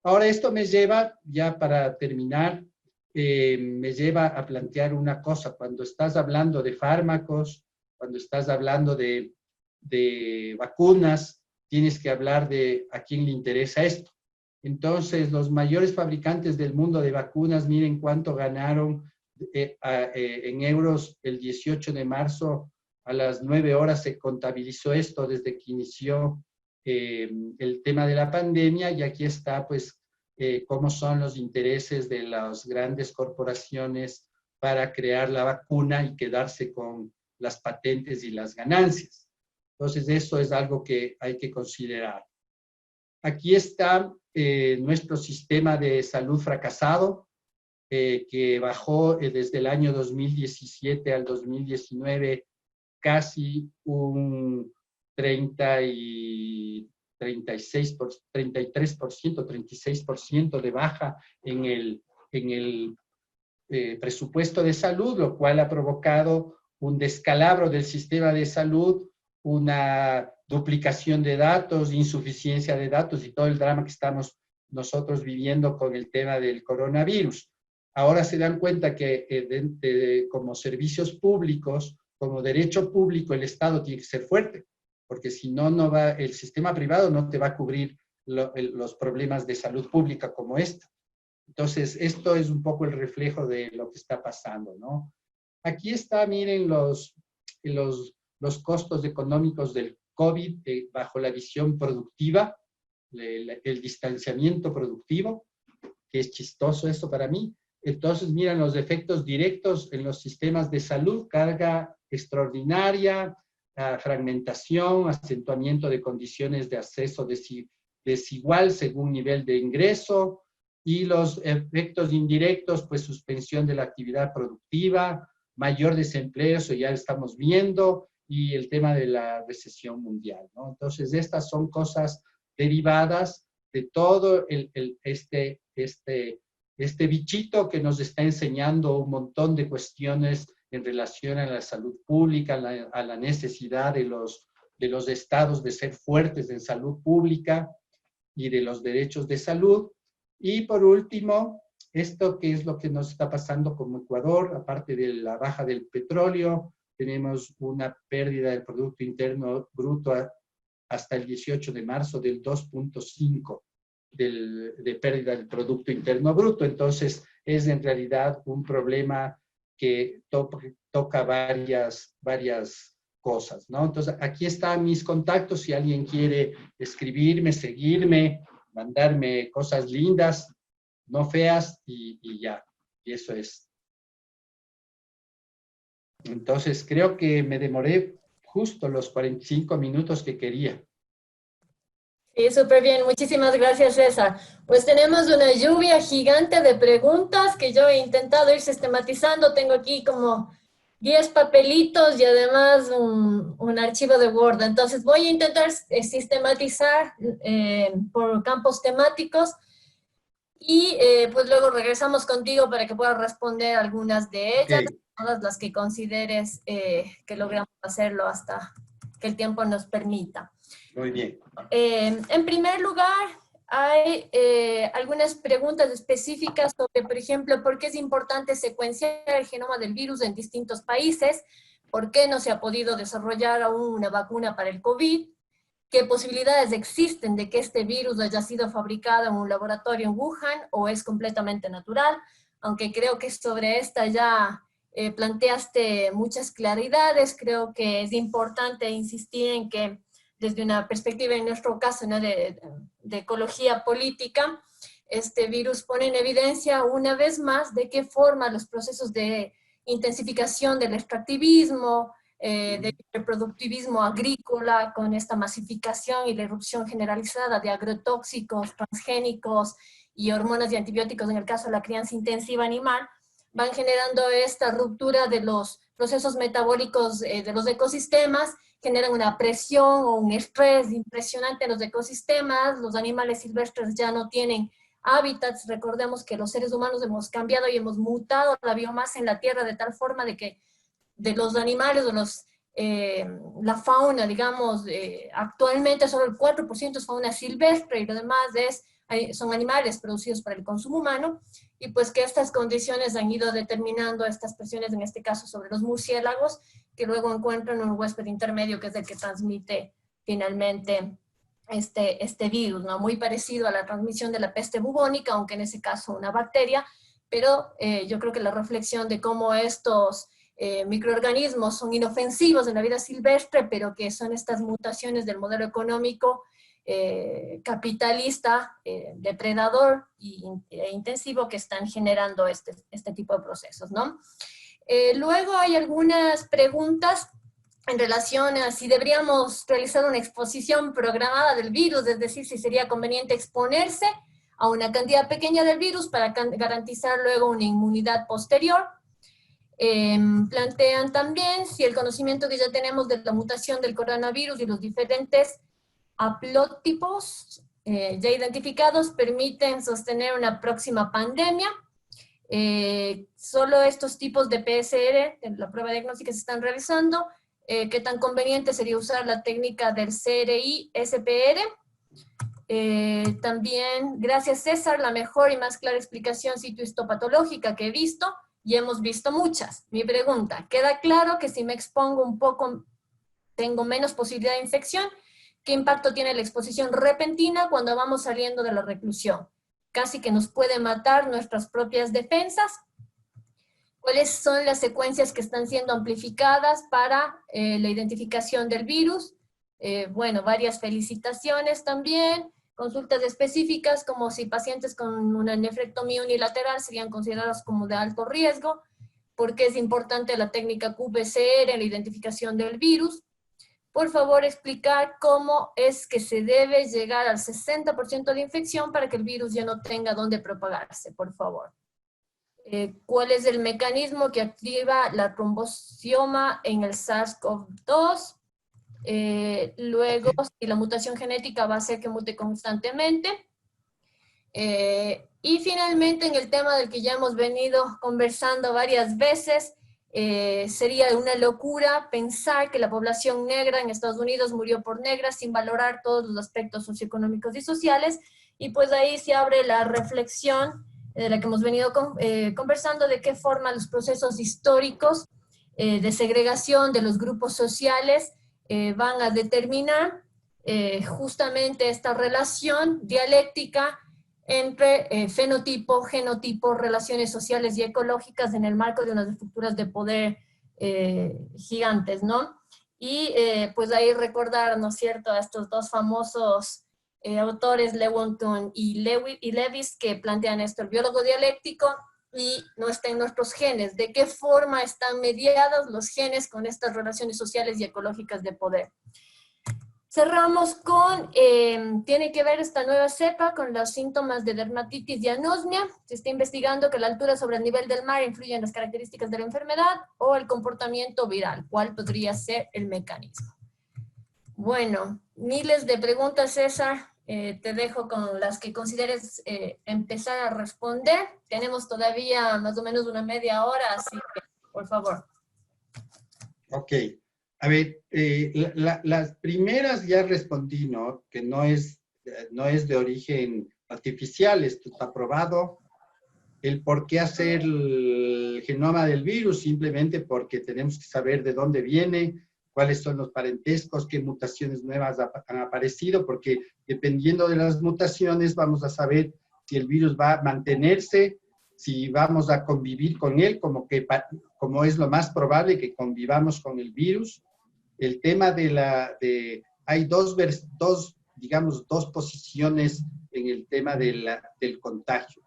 Ahora, esto me lleva, ya para terminar, me lleva a plantear una cosa. Cuando estás hablando de fármacos, cuando estás hablando de vacunas, tienes que hablar de a quién le interesa esto. Entonces, los mayores fabricantes del mundo de vacunas, miren cuánto ganaron en euros. El 18 de marzo a las 9 horas se contabilizó esto desde que inició el tema de la pandemia, y aquí está pues cómo son los intereses de las grandes corporaciones para crear la vacuna y quedarse con las patentes y las ganancias. Entonces, eso es algo que hay que considerar. Aquí está nuestro sistema de salud fracasado, que bajó desde el año 2017 al 2019 casi un 33%, 36% de baja en el presupuesto de salud, lo cual ha provocado un descalabro del sistema de salud, una duplicación de datos, insuficiencia de datos y todo el drama que estamos nosotros viviendo con el tema del coronavirus. Ahora se dan cuenta que como servicios públicos, como derecho público, el Estado tiene que ser fuerte, porque si no, el sistema privado no te va a cubrir los problemas de salud pública como esta. Entonces, esto es un poco el reflejo de lo que está pasando, ¿no? Aquí está, miren, los costos económicos del COVID bajo la visión productiva, el distanciamiento productivo, que es chistoso esto para mí. Entonces, miren los efectos directos en los sistemas de salud, carga extraordinaria, fragmentación, acentuamiento de condiciones de acceso desigual según nivel de ingreso, y los efectos indirectos, pues suspensión de la actividad productiva, mayor desempleo, eso ya estamos viendo, y el tema de la recesión mundial, ¿no? Entonces, estas son cosas derivadas de todo este bichito que nos está enseñando un montón de cuestiones en relación a la salud pública, a la necesidad de los estados de ser fuertes en salud pública y de los derechos de salud. Y por último, esto que es lo que nos está pasando como Ecuador, aparte de la baja del petróleo, tenemos una pérdida del Producto Interno Bruto hasta el 18 de marzo del 2.5% de pérdida del Producto Interno Bruto. Entonces, es en realidad un problema que toca varias cosas, ¿no? Entonces, aquí están mis contactos, si alguien quiere escribirme, seguirme, mandarme cosas lindas, no feas, y ya, y eso es. Entonces, creo que me demoré justo los 45 minutos que quería. Sí, súper bien. Muchísimas gracias, César. Pues tenemos una lluvia gigante de preguntas que yo he intentado ir sistematizando. Tengo aquí como 10 papelitos y además un archivo de Word. Entonces voy a intentar sistematizar por campos temáticos y pues luego regresamos contigo para que puedas responder algunas de ellas, Okay. todas las que consideres que logramos hacerlo hasta que el tiempo nos permita. Muy bien. En primer lugar, hay algunas preguntas específicas sobre, por ejemplo, por qué es importante secuenciar el genoma del virus en distintos países, por qué no se ha podido desarrollar aún una vacuna para el COVID, qué posibilidades existen de que este virus haya sido fabricado en un laboratorio en Wuhan o es completamente natural, aunque creo que sobre esta ya planteaste muchas claridades. Creo que es importante insistir en que desde una perspectiva, en nuestro caso, ¿no?, de ecología política, este virus pone en evidencia una vez más de qué forma los procesos de intensificación del extractivismo, del reproductivismo agrícola, con esta masificación y la irrupción generalizada de agrotóxicos, transgénicos y hormonas y antibióticos, en el caso de la crianza intensiva animal, van generando esta ruptura de los procesos metabólicos de los ecosistemas, generan una presión o un estrés impresionante en los ecosistemas. Los animales silvestres ya no tienen hábitats. Recordemos que los seres humanos hemos cambiado y hemos mutado la biomasa en la Tierra de tal forma de que de los animales o la fauna, digamos, actualmente solo el 4% es fauna silvestre y lo demás son animales producidos para el consumo humano, y pues que estas condiciones han ido determinando estas presiones, en este caso sobre los murciélagos, que luego encuentran un huésped intermedio que es el que transmite finalmente este virus, ¿no? Muy parecido a la transmisión de la peste bubónica, aunque en ese caso una bacteria, pero yo creo que la reflexión de cómo estos microorganismos son inofensivos en la vida silvestre, pero que son estas mutaciones del modelo económico capitalista, depredador e intensivo, que están generando este tipo de procesos, ¿no? Luego hay algunas preguntas en relación a si deberíamos realizar una exposición programada del virus, es decir, si sería conveniente exponerse a una cantidad pequeña del virus para garantizar luego una inmunidad posterior. Plantean también si el conocimiento que ya tenemos de la mutación del coronavirus y los diferentes haplotipos ya identificados permiten sostener una próxima pandemia. Solo estos tipos de PSR, de la prueba diagnóstica, se están realizando. ¿Qué tan conveniente sería usar la técnica del CRI-SPR? También, gracias César, la mejor y más clara explicación citohistopatológica que he visto, y hemos visto muchas. Mi pregunta, ¿queda claro que si me expongo un poco tengo menos posibilidad de infección? ¿Qué impacto tiene la exposición repentina cuando vamos saliendo de la reclusión? Casi que nos puede matar nuestras propias defensas. ¿Cuáles son las secuencias que están siendo amplificadas para la identificación del virus? Bueno, varias felicitaciones también. Consultas específicas como si pacientes con una nefrectomía unilateral serían considerados como de alto riesgo. ¿Por qué es importante la técnica qPCR en la identificación del virus? Por favor, explicar cómo es que se debe llegar al 60% de infección para que el virus ya no tenga dónde propagarse, por favor. ¿Cuál es el mecanismo que activa la trombosioma en el SARS-CoV-2? Luego, si la mutación genética va a hacer que mute constantemente. Y finalmente, en el tema del que ya hemos venido conversando varias veces, sería una locura pensar que la población negra en Estados Unidos murió por negra sin valorar todos los aspectos socioeconómicos y sociales, y pues ahí se abre la reflexión de la que hemos venido conversando, de qué forma los procesos históricos de segregación de los grupos sociales van a determinar justamente esta relación dialéctica entre fenotipo, genotipo, relaciones sociales y ecológicas en el marco de unas estructuras de poder gigantes, ¿no? Y pues ahí recordar, ¿no es cierto?, a estos dos famosos autores, Lewontin y Lewis, que plantean esto, el biólogo dialéctico y no está en nuestros genes. ¿De qué forma están mediados los genes con estas relaciones sociales y ecológicas de poder? Cerramos con, tiene que ver esta nueva cepa con los síntomas de dermatitis y anosmia. Se está investigando que la altura sobre el nivel del mar influye en las características de la enfermedad o el comportamiento viral. ¿Cuál podría ser el mecanismo? Bueno, miles de preguntas, César. Te dejo con las que consideres empezar a responder. Tenemos todavía más o menos una media hora, así que, por favor. Ok. A ver, las primeras ya respondí, ¿no? Que no es de origen artificial, esto está probado. El por qué hacer el genoma del virus, simplemente porque tenemos que saber de dónde viene, cuáles son los parentescos, qué mutaciones nuevas han aparecido, porque dependiendo de las mutaciones vamos a saber si el virus va a mantenerse, si vamos a convivir con él, como es lo más probable que convivamos con el virus. El tema hay dos posiciones en el tema del contagio.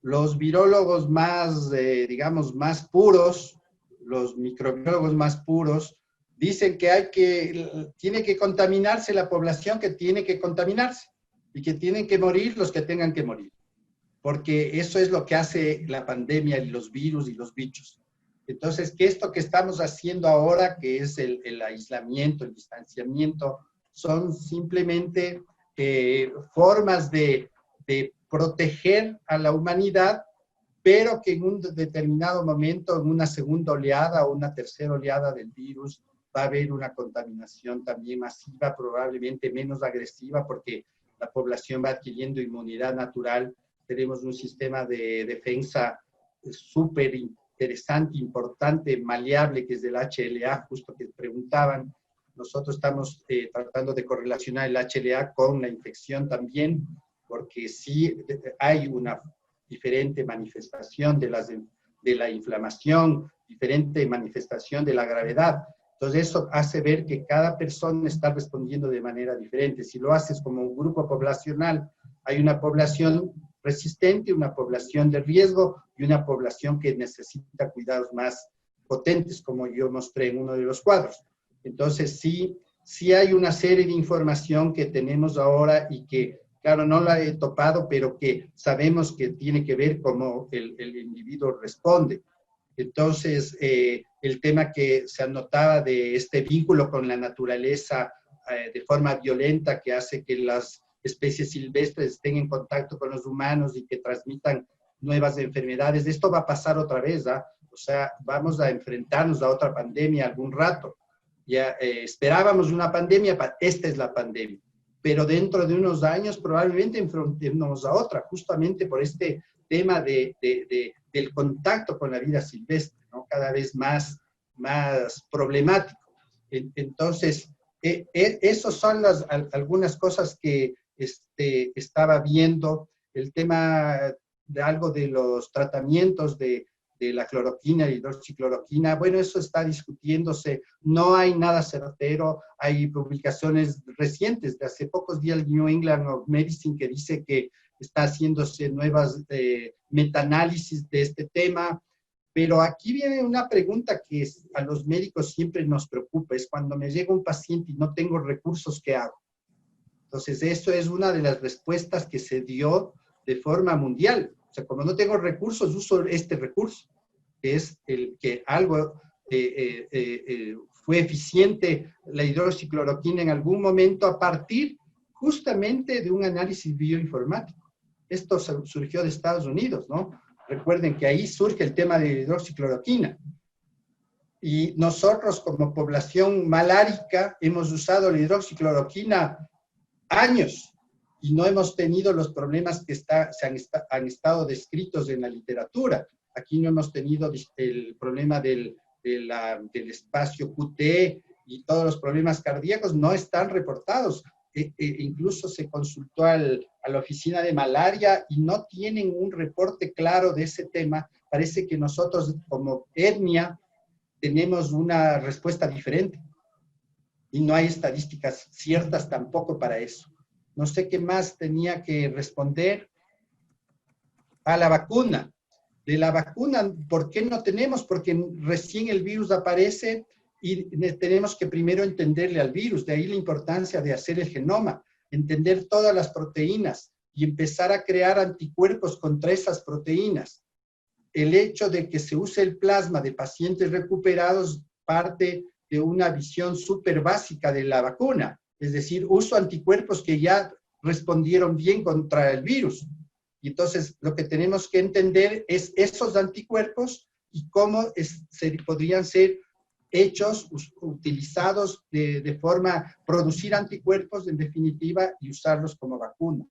Los virólogos más, más puros, los microbiólogos más puros, dicen que tiene que contaminarse la población que tiene que contaminarse y que tienen que morir los que tengan que morir, porque eso es lo que hace la pandemia y los virus y los bichos. Entonces, que esto que estamos haciendo ahora, que es el aislamiento, el distanciamiento, son simplemente formas de proteger a la humanidad, pero que en un determinado momento, en una segunda oleada o una tercera oleada del virus, va a haber una contaminación también masiva, probablemente menos agresiva, porque la población va adquiriendo inmunidad natural. Tenemos un sistema de defensa súper interesante, importante, maleable, que es del HLA, justo que preguntaban. Nosotros estamos tratando de correlacionar el HLA con la infección también, porque sí hay una diferente manifestación de la inflamación, diferente manifestación de la gravedad. Entonces eso hace ver que cada persona está respondiendo de manera diferente. Si lo haces como un grupo poblacional, hay una población resistente, una población de riesgo y una población que necesita cuidados más potentes, como yo mostré en uno de los cuadros. Entonces sí hay una serie de información que tenemos ahora y que, claro, no la he topado, pero que sabemos que tiene que ver cómo el individuo responde. Entonces, el tema que se anotaba de este vínculo con la naturaleza de forma violenta que hace que las especies silvestres estén en contacto con los humanos y que transmitan nuevas enfermedades. Esto va a pasar otra vez, ¿ah? O sea, vamos a enfrentarnos a otra pandemia algún rato. Ya esperábamos una pandemia, esta es la pandemia. Pero dentro de unos años probablemente enfrentemos a otra, justamente por este tema del contacto con la vida silvestre, ¿no? Cada vez más problemático. Entonces, esas son algunas cosas que estaba viendo. El tema de algo de los tratamientos de la cloroquina y hidroxicloroquina, bueno, eso está discutiéndose, no hay nada certero, hay publicaciones recientes, de hace pocos días el New England of Medicine que dice que está haciéndose nuevas metaanálisis de este tema, pero aquí viene una pregunta que a los médicos siempre nos preocupa, es cuando me llega un paciente y no tengo recursos, ¿qué hago? Entonces, eso es una de las respuestas que se dio de forma mundial. O sea, como no tengo recursos, uso este recurso, que es el que algo fue eficiente la hidroxicloroquina en algún momento a partir justamente de un análisis bioinformático. Esto surgió de Estados Unidos, ¿no? Recuerden que ahí surge el tema de hidroxicloroquina. Y nosotros como población malárica hemos usado la hidroxicloroquina años y no hemos tenido los problemas que han estado descritos en la literatura. Aquí no hemos tenido el problema del espacio QT y todos los problemas cardíacos no están reportados. Incluso se consultó a la oficina de malaria y no tienen un reporte claro de ese tema. Parece que nosotros como etnia tenemos una respuesta diferente y no hay estadísticas ciertas tampoco para eso. No sé qué más tenía que responder. A la vacuna. De la vacuna, ¿por qué no tenemos? Porque recién el virus aparece y tenemos que primero entenderle al virus. De ahí la importancia de hacer el genoma, entender todas las proteínas y empezar a crear anticuerpos contra esas proteínas. El hecho de que se use el plasma de pacientes recuperados parte de una visión súper básica de la vacuna. Es decir, uso anticuerpos que ya respondieron bien contra el virus. Y entonces lo que tenemos que entender es esos anticuerpos y cómo podrían ser hechos, utilizados de forma, producir anticuerpos en definitiva y usarlos como vacuna.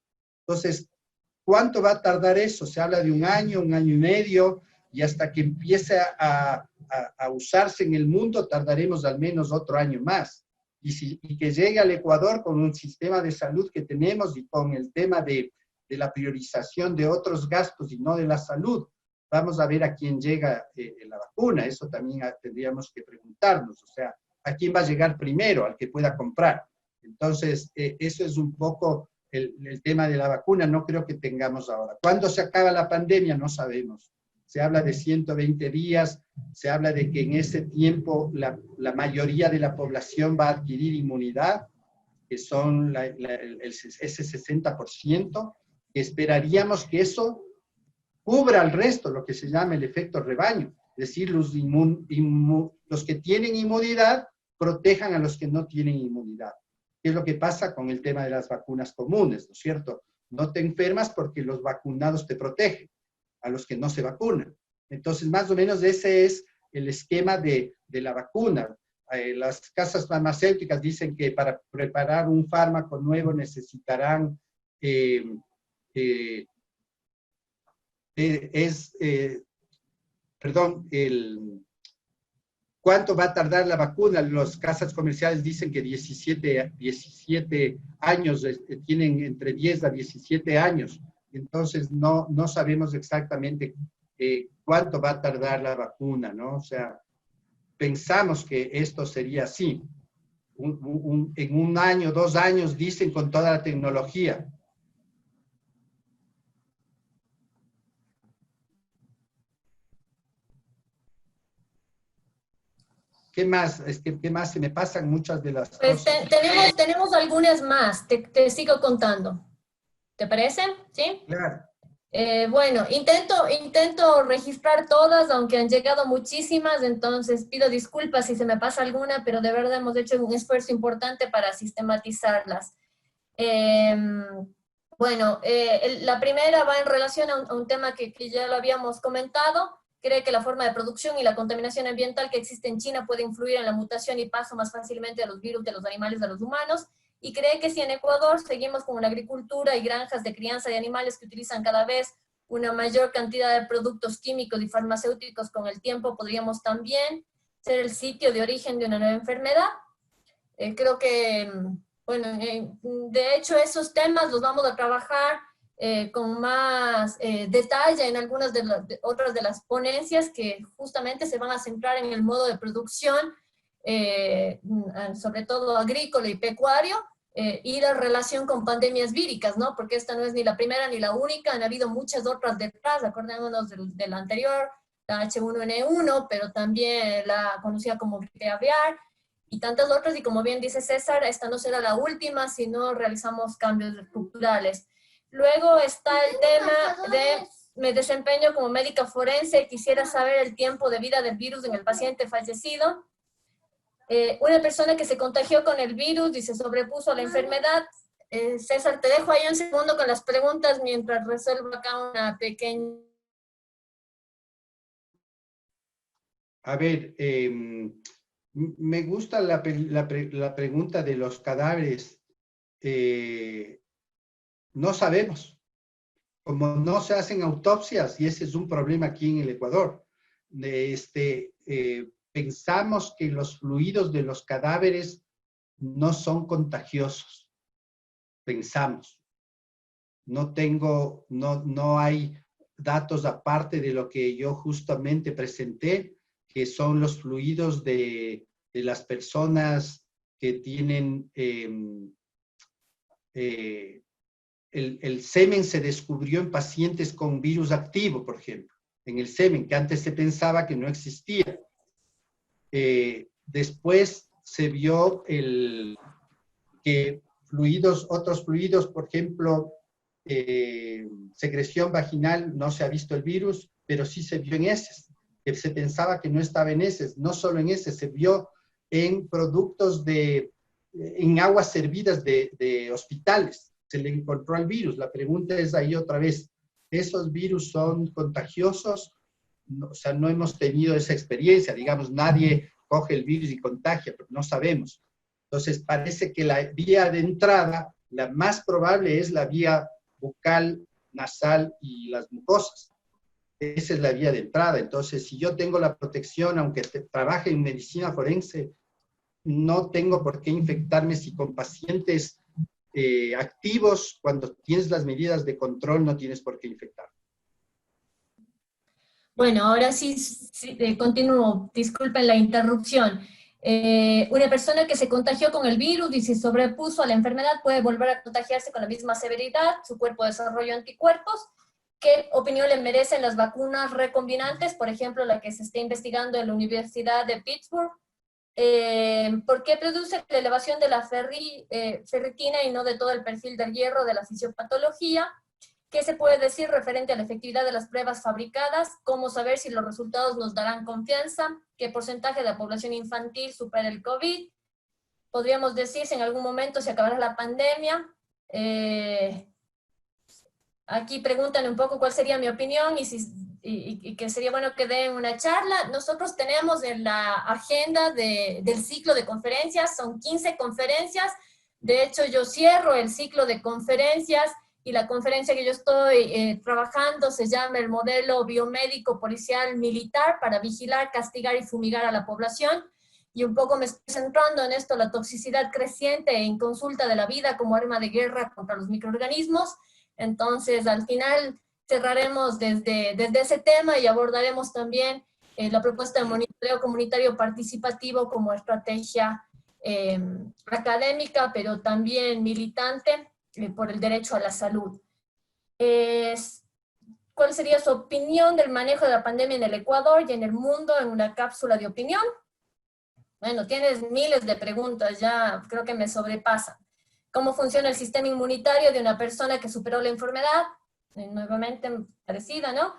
Entonces, ¿cuánto va a tardar eso? Se habla de un año y medio, y hasta que empiece a usarse en el mundo tardaremos al menos otro año más. Y que llegue al Ecuador con un sistema de salud que tenemos y con el tema de la priorización de otros gastos y no de la salud. Vamos a ver a quién llega la vacuna. Eso también tendríamos que preguntarnos. O sea, ¿a quién va a llegar primero? Al que pueda comprar. Entonces, eso es un poco el tema de la vacuna. No creo que tengamos ahora. ¿Cuándo se acaba la pandemia? No sabemos. Se habla de 120 días, se habla de que en ese tiempo la mayoría de la población va a adquirir inmunidad, que son ese 60%, que esperaríamos que eso cubra al resto, lo que se llama el efecto rebaño. Es decir, los que tienen inmunidad protejan a los que no tienen inmunidad. ¿Qué es lo que pasa con el tema de las vacunas comunes? ¿No es cierto? No te enfermas porque los vacunados te protegen a los que no se vacunan. Entonces, más o menos ese es el esquema de la vacuna. Las casas farmacéuticas dicen que para preparar un fármaco nuevo necesitarán, ¿cuánto va a tardar la vacuna? Las casas comerciales dicen que 17 años, tienen entre 10 a 17 años. Entonces, no sabemos exactamente cuánto va a tardar la vacuna, ¿no? O sea, pensamos que esto sería así. En un año, 2 años, dicen con toda la tecnología. ¿Qué más? ¿Qué más? Se me pasan muchas de las pues cosas. Tenemos algunas más, te sigo contando. ¿Te parece? ¿Sí? Claro. Bueno, intento registrar todas, aunque han llegado muchísimas, entonces pido disculpas si se me pasa alguna, pero de verdad hemos hecho un esfuerzo importante para sistematizarlas. Bueno, la primera va en relación a un tema que ya lo habíamos comentado. Cree que la forma de producción y la contaminación ambiental que existe en China puede influir en la mutación y paso más fácilmente de los virus de los animales a los humanos, y cree que si en Ecuador seguimos con una agricultura y granjas de crianza de animales que utilizan cada vez una mayor cantidad de productos químicos y farmacéuticos, con el tiempo podríamos también ser el sitio de origen de una nueva enfermedad. Creo que, bueno, de hecho esos temas los vamos a trabajar con más detalle en algunas otras de las ponencias que justamente se van a centrar en el modo de producción, sobre todo agrícola y pecuario, y la relación con pandemias víricas, ¿no? Porque esta no es ni la primera ni la única, han habido muchas otras detrás, acordémonos del anterior, la H1N1, pero también la conocida como gripe aviar, y tantas otras, y como bien dice César, esta no será la última si no realizamos cambios estructurales. Luego está el tema de, me desempeño como médica forense, quisiera saber el tiempo de vida del virus en el paciente fallecido. Una persona que se contagió con el virus y se sobrepuso a la enfermedad. César, te dejo ahí un segundo con las preguntas mientras resuelvo acá una pequeña... A ver, me gusta la pregunta de los cadáveres. No sabemos. Como no se hacen autopsias, y ese es un problema aquí en el Ecuador, pensamos que los fluidos de los cadáveres no son contagiosos. Pensamos. No hay datos aparte de lo que yo justamente presenté, que son los fluidos de las personas que tienen el semen. Se descubrió en pacientes con virus activo, por ejemplo, en el semen, que antes se pensaba que no existía. Después se vio que otros fluidos, por ejemplo, secreción vaginal, no se ha visto el virus, pero sí se vio en heces, que se pensaba que no estaba en heces. No solo en heces, se vio en productos en aguas servidas de hospitales. Se le encontró el virus. La pregunta es ahí otra vez, ¿esos virus son contagiosos? No, o sea, no hemos tenido esa experiencia. Digamos, nadie coge el virus y contagia, pero no sabemos. Entonces, parece que la vía de entrada, la más probable es la vía bucal, nasal y las mucosas. Esa es la vía de entrada. Entonces, si yo tengo la protección, aunque trabaje en medicina forense, no tengo por qué infectarme si con pacientes activos, cuando tienes las medidas de control, no tienes por qué infectar. Bueno, ahora sí, continúo, disculpen la interrupción. Una persona que se contagió con el virus y se sobrepuso a la enfermedad puede volver a contagiarse con la misma severidad, su cuerpo desarrolla anticuerpos. ¿Qué opinión le merecen las vacunas recombinantes? Por ejemplo, la que se está investigando en la Universidad de Pittsburgh. ¿Por qué produce la elevación de la ferritina y no de todo el perfil del hierro de la fisiopatología? ¿Qué se puede decir referente a la efectividad de las pruebas fabricadas? ¿Cómo saber si los resultados nos darán confianza? ¿Qué porcentaje de la población infantil supera el COVID? ¿Podríamos decir si en algún momento se acabará la pandemia? Aquí preguntan un poco cuál sería mi opinión y que sería bueno que den una charla. Nosotros tenemos en la agenda del ciclo de conferencias, son 15 conferencias. De hecho, yo cierro el ciclo de conferencias y la conferencia que yo estoy trabajando se llama el modelo biomédico policial militar para vigilar, castigar y fumigar a la población. Y un poco me estoy centrando en esto, la toxicidad creciente en consulta de la vida como arma de guerra contra los microorganismos. Entonces, al final cerraremos desde ese tema y abordaremos también la propuesta de monitoreo comunitario participativo como estrategia académica, pero también militante por el derecho a la salud. ¿Cuál sería su opinión del manejo de la pandemia en el Ecuador y en el mundo en una cápsula de opinión? Bueno, tienes miles de preguntas, ya creo que me sobrepasan. ¿Cómo funciona el sistema inmunitario de una persona que superó la enfermedad? Nuevamente parecida, ¿no?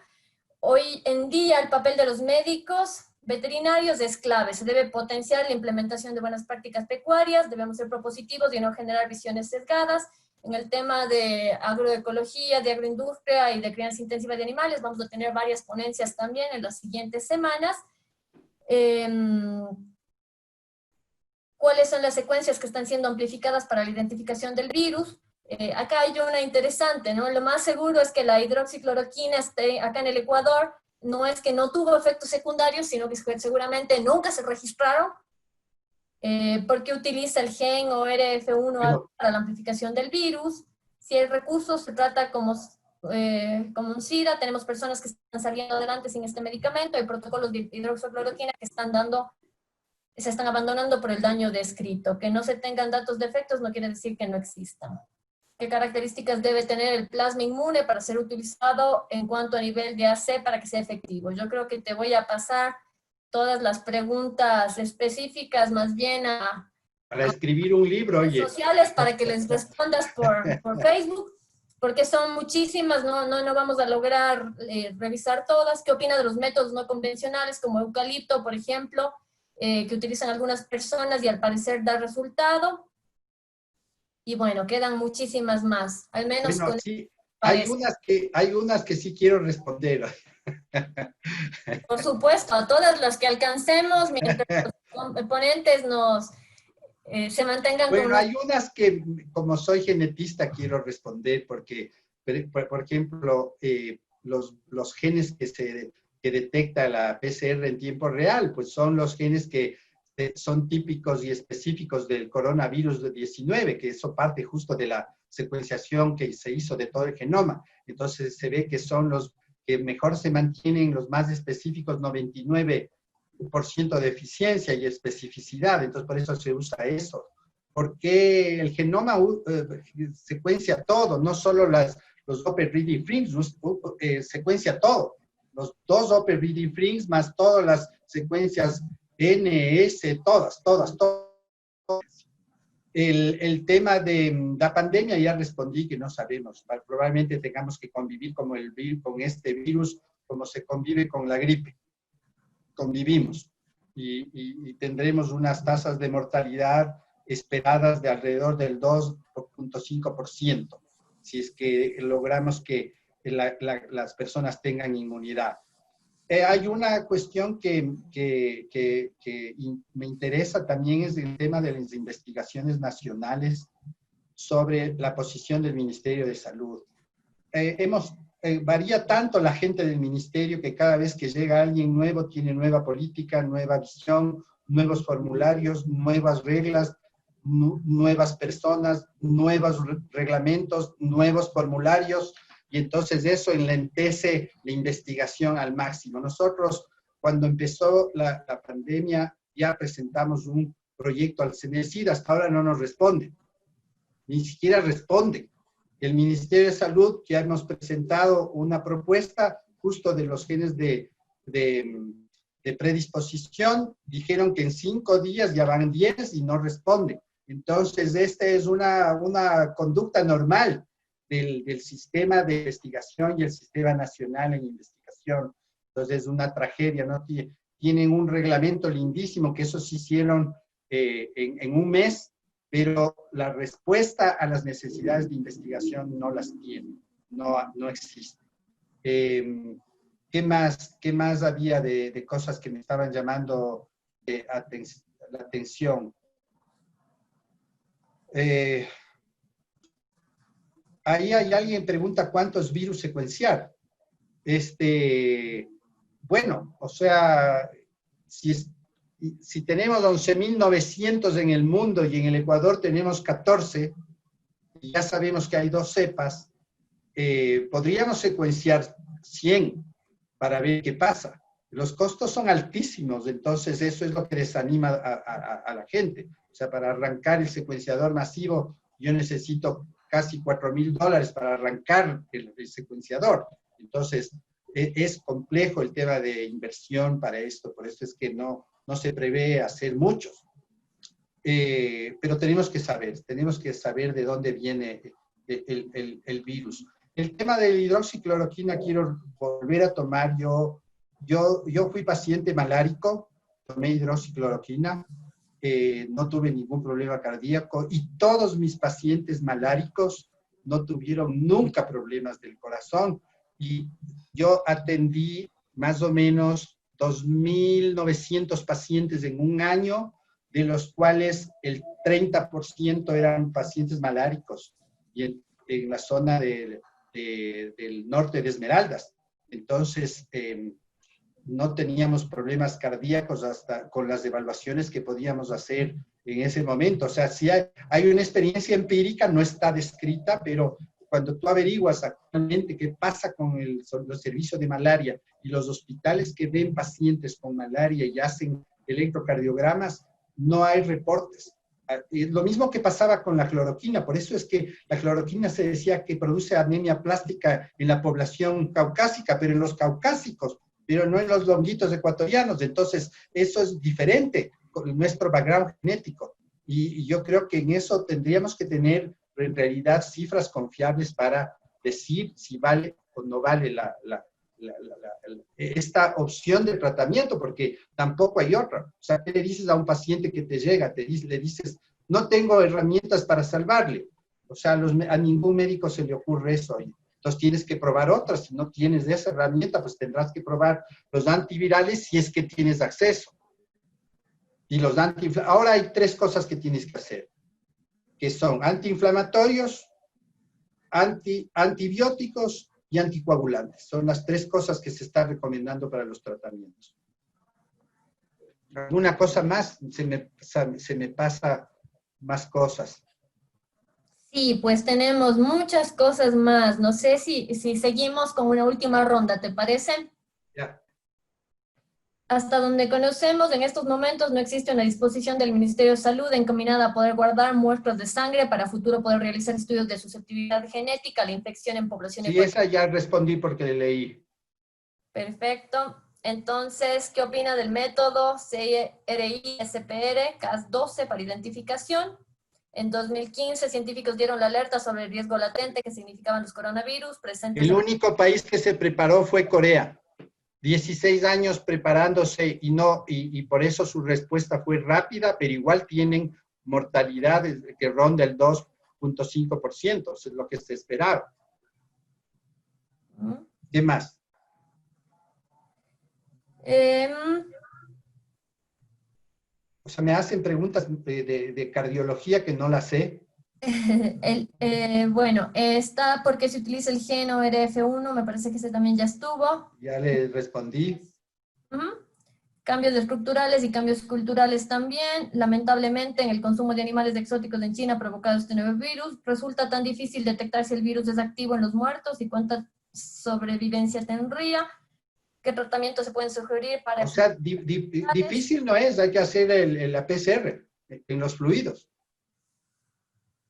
Hoy en día el papel de los médicos veterinarios es clave. Se debe potenciar la implementación de buenas prácticas pecuarias, debemos ser propositivos y no generar visiones sesgadas. En el tema de agroecología, de agroindustria y de crianza intensiva de animales, vamos a tener varias ponencias también en las siguientes semanas. ¿Cuáles son las secuencias que están siendo amplificadas para la identificación del virus? Acá hay una interesante, ¿no? Lo más seguro es que la hidroxicloroquina esté acá en el Ecuador, no es que no tuvo efectos secundarios, sino que seguramente nunca se registraron, porque utiliza el gen ORF1 para la amplificación del virus. Si el recurso se trata como un SIDA, tenemos personas que están saliendo adelante sin este medicamento, hay protocolos de hidroxicloroquina que se están abandonando por el daño descrito. Que no se tengan datos de efectos no quiere decir que no existan. ¿Qué características debe tener el plasma inmune para ser utilizado en cuanto a nivel de AC para que sea efectivo? Yo creo que te voy a pasar todas las preguntas específicas más bien para escribir un libro, oye. Sociales para que les respondas por Facebook, porque son muchísimas, no vamos a lograr revisar todas. ¿Qué opina de los métodos no convencionales como eucalipto, por ejemplo, que utilizan algunas personas y al parecer da resultado? Y bueno, quedan muchísimas más, al menos bueno, sí, hay unas que sí quiero responder. Por supuesto, a todas las que alcancemos, mientras los ponentes se mantengan bueno, con... hay unas que, como soy genetista, quiero responder, porque, por ejemplo, los genes que detecta la PCR en tiempo real, pues son los genes que son típicos y específicos del coronavirus 19, que eso parte justo de la secuenciación que se hizo de todo el genoma. Entonces se ve que son los que mejor se mantienen, los más específicos, 99% de eficiencia y especificidad. Entonces por eso se usa eso. Porque el genoma secuencia todo, no solo los Open Reading Frames, secuencia todo. Los 2 Open Reading Frames más todas las secuencias NS, todas. El tema de la pandemia ya respondí que no sabemos. Probablemente tengamos que convivir con este virus como se convive con la gripe. Convivimos y tendremos unas tasas de mortalidad esperadas de alrededor del 2.5%, si es que logramos que las personas tengan inmunidad. Hay una cuestión que me interesa también, es el tema de las investigaciones nacionales sobre la posición del Ministerio de Salud. Varía tanto la gente del ministerio que cada vez que llega alguien nuevo tiene nueva política, nueva visión, nuevos formularios, nuevas reglas, nuevas personas, nuevos reglamentos, nuevos formularios. Y entonces eso enlentece la investigación al máximo. Nosotros, cuando empezó la pandemia, ya presentamos un proyecto al CNESID, hasta ahora no nos responden, ni siquiera responden. El Ministerio de Salud, ya hemos presentado una propuesta justo de los genes de predisposición, dijeron que en 5 días ya van 10 y no responden. Entonces, esta es una conducta normal del sistema de investigación y el sistema nacional en investigación. Entonces es una tragedia, ¿no? Tienen un reglamento lindísimo que eso se hicieron en un mes, pero la respuesta a las necesidades de investigación no las tienen, no existe. ¿Qué más había de cosas que me estaban llamando la atención? Ahí hay alguien que pregunta cuántos virus secuenciar. Bueno, o sea, si tenemos 11.900 en el mundo y en el Ecuador tenemos 14, y ya sabemos que hay 2 cepas, podríamos secuenciar 100 para ver qué pasa. Los costos son altísimos, entonces eso es lo que desanima a la gente. O sea, para arrancar el secuenciador masivo, yo necesito casi $4,000 para arrancar el secuenciador. Entonces, es complejo el tema de inversión para esto, por eso es que no se prevé hacer muchos. Pero tenemos que saber de dónde viene el virus. El tema de la hidroxicloroquina quiero volver a tomar. Yo fui paciente malárico, tomé hidroxicloroquina, no tuve ningún problema cardíaco y todos mis pacientes maláricos no tuvieron nunca problemas del corazón. Y yo atendí más o menos 2.900 pacientes en un año, de los cuales el 30% eran pacientes maláricos, y en la zona del norte de Esmeraldas. Entonces, no teníamos problemas cardíacos hasta con las evaluaciones que podíamos hacer en ese momento. O sea, sí hay una experiencia empírica, no está descrita, pero cuando tú averiguas actualmente qué pasa con los servicios de malaria y los hospitales que ven pacientes con malaria y hacen electrocardiogramas, no hay reportes. Lo mismo que pasaba con la cloroquina, por eso es que la cloroquina se decía que produce anemia plástica en la población caucásica, pero en los caucásicos, pero no en los longuitos ecuatorianos. Entonces, eso es diferente con nuestro background genético. Y yo creo que en eso tendríamos que tener en realidad cifras confiables para decir si vale o no vale esta opción de tratamiento, porque tampoco hay otra. O sea, ¿qué le dices a un paciente que te llega? Le dices, no tengo herramientas para salvarle. O sea, a ningún médico se le ocurre eso. Entonces tienes que probar otras. Si no tienes esa herramienta, pues tendrás que probar los antivirales si es que tienes acceso. Y los ahora hay 3 cosas que tienes que hacer, que son antiinflamatorios, antibióticos y anticoagulantes. Son las 3 cosas que se están recomendando para los tratamientos. ¿Alguna cosa más? Se me pasa más cosas. Sí, pues tenemos muchas cosas más. No sé si seguimos con una última ronda, ¿te parece? Ya. Hasta donde conocemos, en estos momentos no existe una disposición del Ministerio de Salud encaminada a poder guardar muestras de sangre para futuro poder realizar estudios de susceptibilidad genética a la infección en población. Sí, esa ya respondí porque le leí. Perfecto. Entonces, ¿qué opina del método CRI-SPR Cas12 para identificación? En 2015, científicos dieron la alerta sobre el riesgo latente que significaban los coronavirus presentes. El único país que se preparó fue Corea. 16 años preparándose y por eso su respuesta fue rápida, pero igual tienen mortalidad que ronda el 2.5%, eso es lo que se esperaba. ¿Qué más? O sea, me hacen preguntas de cardiología que no las sé. Bueno, está porque se utiliza el gen ORF1, me parece que ese también ya estuvo. Ya le respondí. Cambios estructurales y cambios culturales también. Lamentablemente, en el consumo de animales exóticos en China provocado este nuevo virus, resulta tan difícil detectar si el virus es activo en los muertos y cuánta sobrevivencia tendría. ¿Qué tratamientos se pueden sugerir para... O sea, difícil no es, hay que hacer la PCR en los fluidos.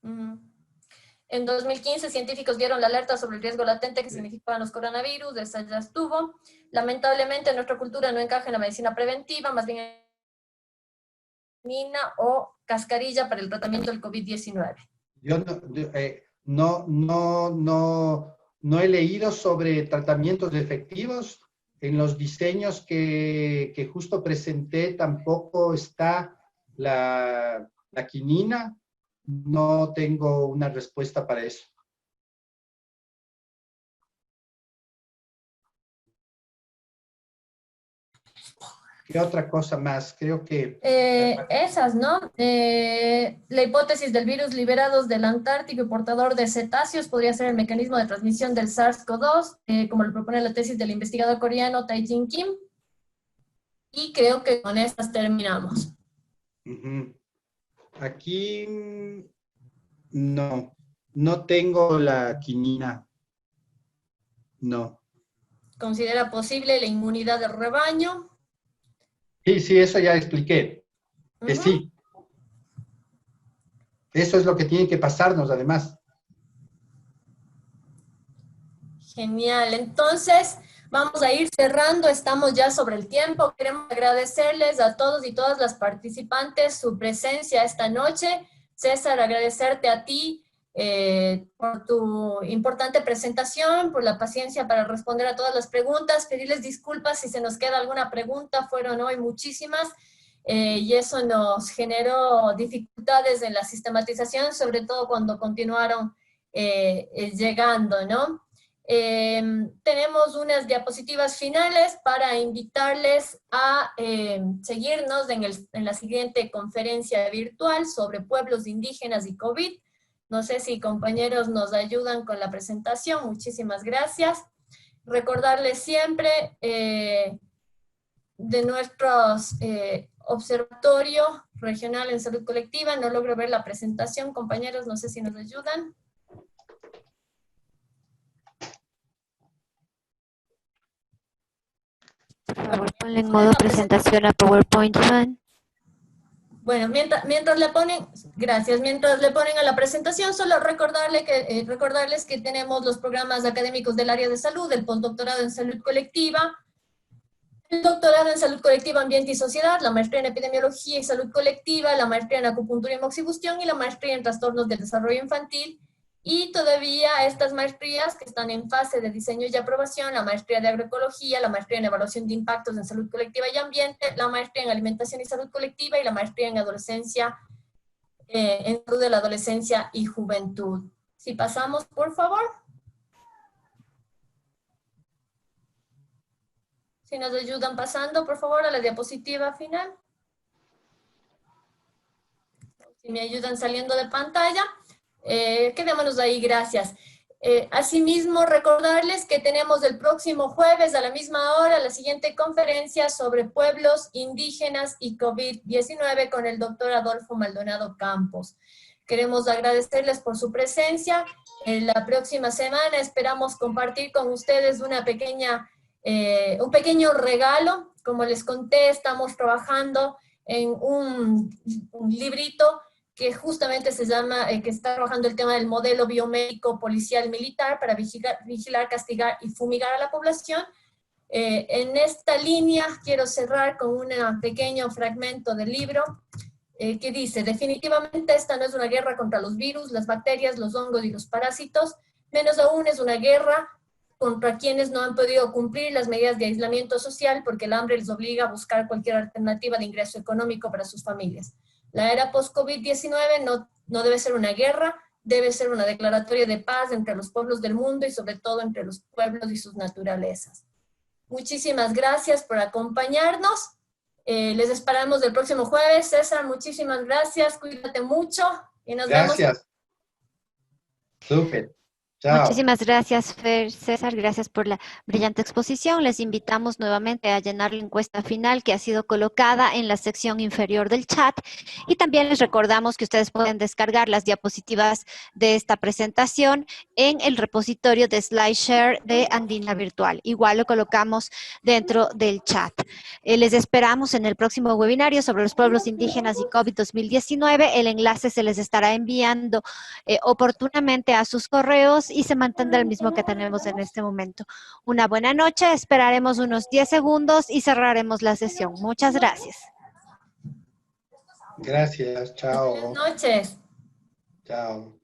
En 2015, científicos dieron la alerta sobre el riesgo latente que significaban los coronavirus, esa ya estuvo. Lamentablemente, nuestra cultura no encaja en la medicina preventiva, más bien o cascarilla para el tratamiento del COVID-19. Yo no he leído sobre tratamientos efectivos. En los diseños que justo presenté tampoco está la quinina. No tengo una respuesta para eso. ¿Qué otra cosa más? Creo que... esas, ¿no? La hipótesis del virus liberados del Antártico y portador de cetáceos podría ser el mecanismo de transmisión del SARS-CoV-2, como lo propone la tesis del investigador coreano Tae-Jin Kim. Y creo que con estas terminamos. Aquí no tengo la quinina. No. ¿Considera posible la inmunidad de rebaño? Sí, eso ya expliqué. Que sí. Eso es lo que tiene que pasarnos, además. Genial. Entonces, vamos a ir cerrando. Estamos ya sobre el tiempo. Queremos agradecerles a todos y todas las participantes su presencia esta noche. César, agradecerte a ti por tu importante presentación, por la paciencia para responder a todas las preguntas, pedirles disculpas si se nos queda alguna pregunta, fueron hoy muchísimas, y eso nos generó dificultades en la sistematización, sobre todo cuando continuaron llegando, ¿no? Tenemos unas diapositivas finales para invitarles a seguirnos en la siguiente conferencia virtual sobre pueblos indígenas y COVID. No sé si compañeros nos ayudan con la presentación. Muchísimas gracias. Recordarles siempre de nuestros observatorio regional en salud colectiva. No logro ver la presentación, compañeros, no sé si nos ayudan. Por favor, ponle en modo presentación a PowerPoint, Iván. Bueno, mientras le ponen, gracias, mientras le ponen a la presentación, solo recordarles que tenemos los programas académicos del área de salud, el postdoctorado en salud colectiva, el doctorado en salud colectiva, ambiente y sociedad, la maestría en epidemiología y salud colectiva, la maestría en acupuntura y moxibustión y la maestría en trastornos del desarrollo infantil. Y todavía estas maestrías que están en fase de diseño y aprobación, la maestría de agroecología, la maestría en evaluación de impactos en salud colectiva y ambiente, la maestría en alimentación y salud colectiva y la maestría en adolescencia, en salud de la adolescencia y juventud. Si pasamos, por favor. Si nos ayudan pasando, por favor, a la diapositiva final. Si me ayudan saliendo de pantalla. Quedémonos ahí, gracias. Asimismo, recordarles que tenemos el próximo jueves a la misma hora la siguiente conferencia sobre pueblos indígenas y COVID-19 con el doctor Adolfo Maldonado Campos. Queremos agradecerles por su presencia. La próxima semana esperamos compartir con ustedes un pequeño regalo. Como les conté, estamos trabajando en un librito que justamente se llama, que está trabajando el tema del modelo biomédico policial militar para vigilar, castigar y fumigar a la población. En esta línea quiero cerrar con un pequeño fragmento del libro que dice: definitivamente esta no es una guerra contra los virus, las bacterias, los hongos y los parásitos, menos aún es una guerra contra quienes no han podido cumplir las medidas de aislamiento social porque el hambre les obliga a buscar cualquier alternativa de ingreso económico para sus familias. La era post-COVID-19 no debe ser una guerra, debe ser una declaratoria de paz entre los pueblos del mundo y sobre todo entre los pueblos y sus naturalezas. Muchísimas gracias por acompañarnos. Les esperamos el próximo jueves. César, muchísimas gracias. Cuídate mucho y nos vemos. Gracias. Súper. Chao. Muchísimas gracias, Fer. César, gracias por la brillante exposición. Les invitamos nuevamente a llenar la encuesta final que ha sido colocada en la sección inferior del chat y también les recordamos que ustedes pueden descargar las diapositivas de esta presentación en el repositorio de SlideShare de Andina Virtual. Igual lo colocamos dentro del chat. Les esperamos en el próximo webinario sobre los pueblos indígenas y COVID 2019. El enlace se les estará enviando oportunamente a sus correos y se mantendrá el mismo que tenemos en este momento. Una buena noche, esperaremos unos 10 segundos y cerraremos la sesión. Muchas gracias. Gracias, chao. Buenas noches. Chao.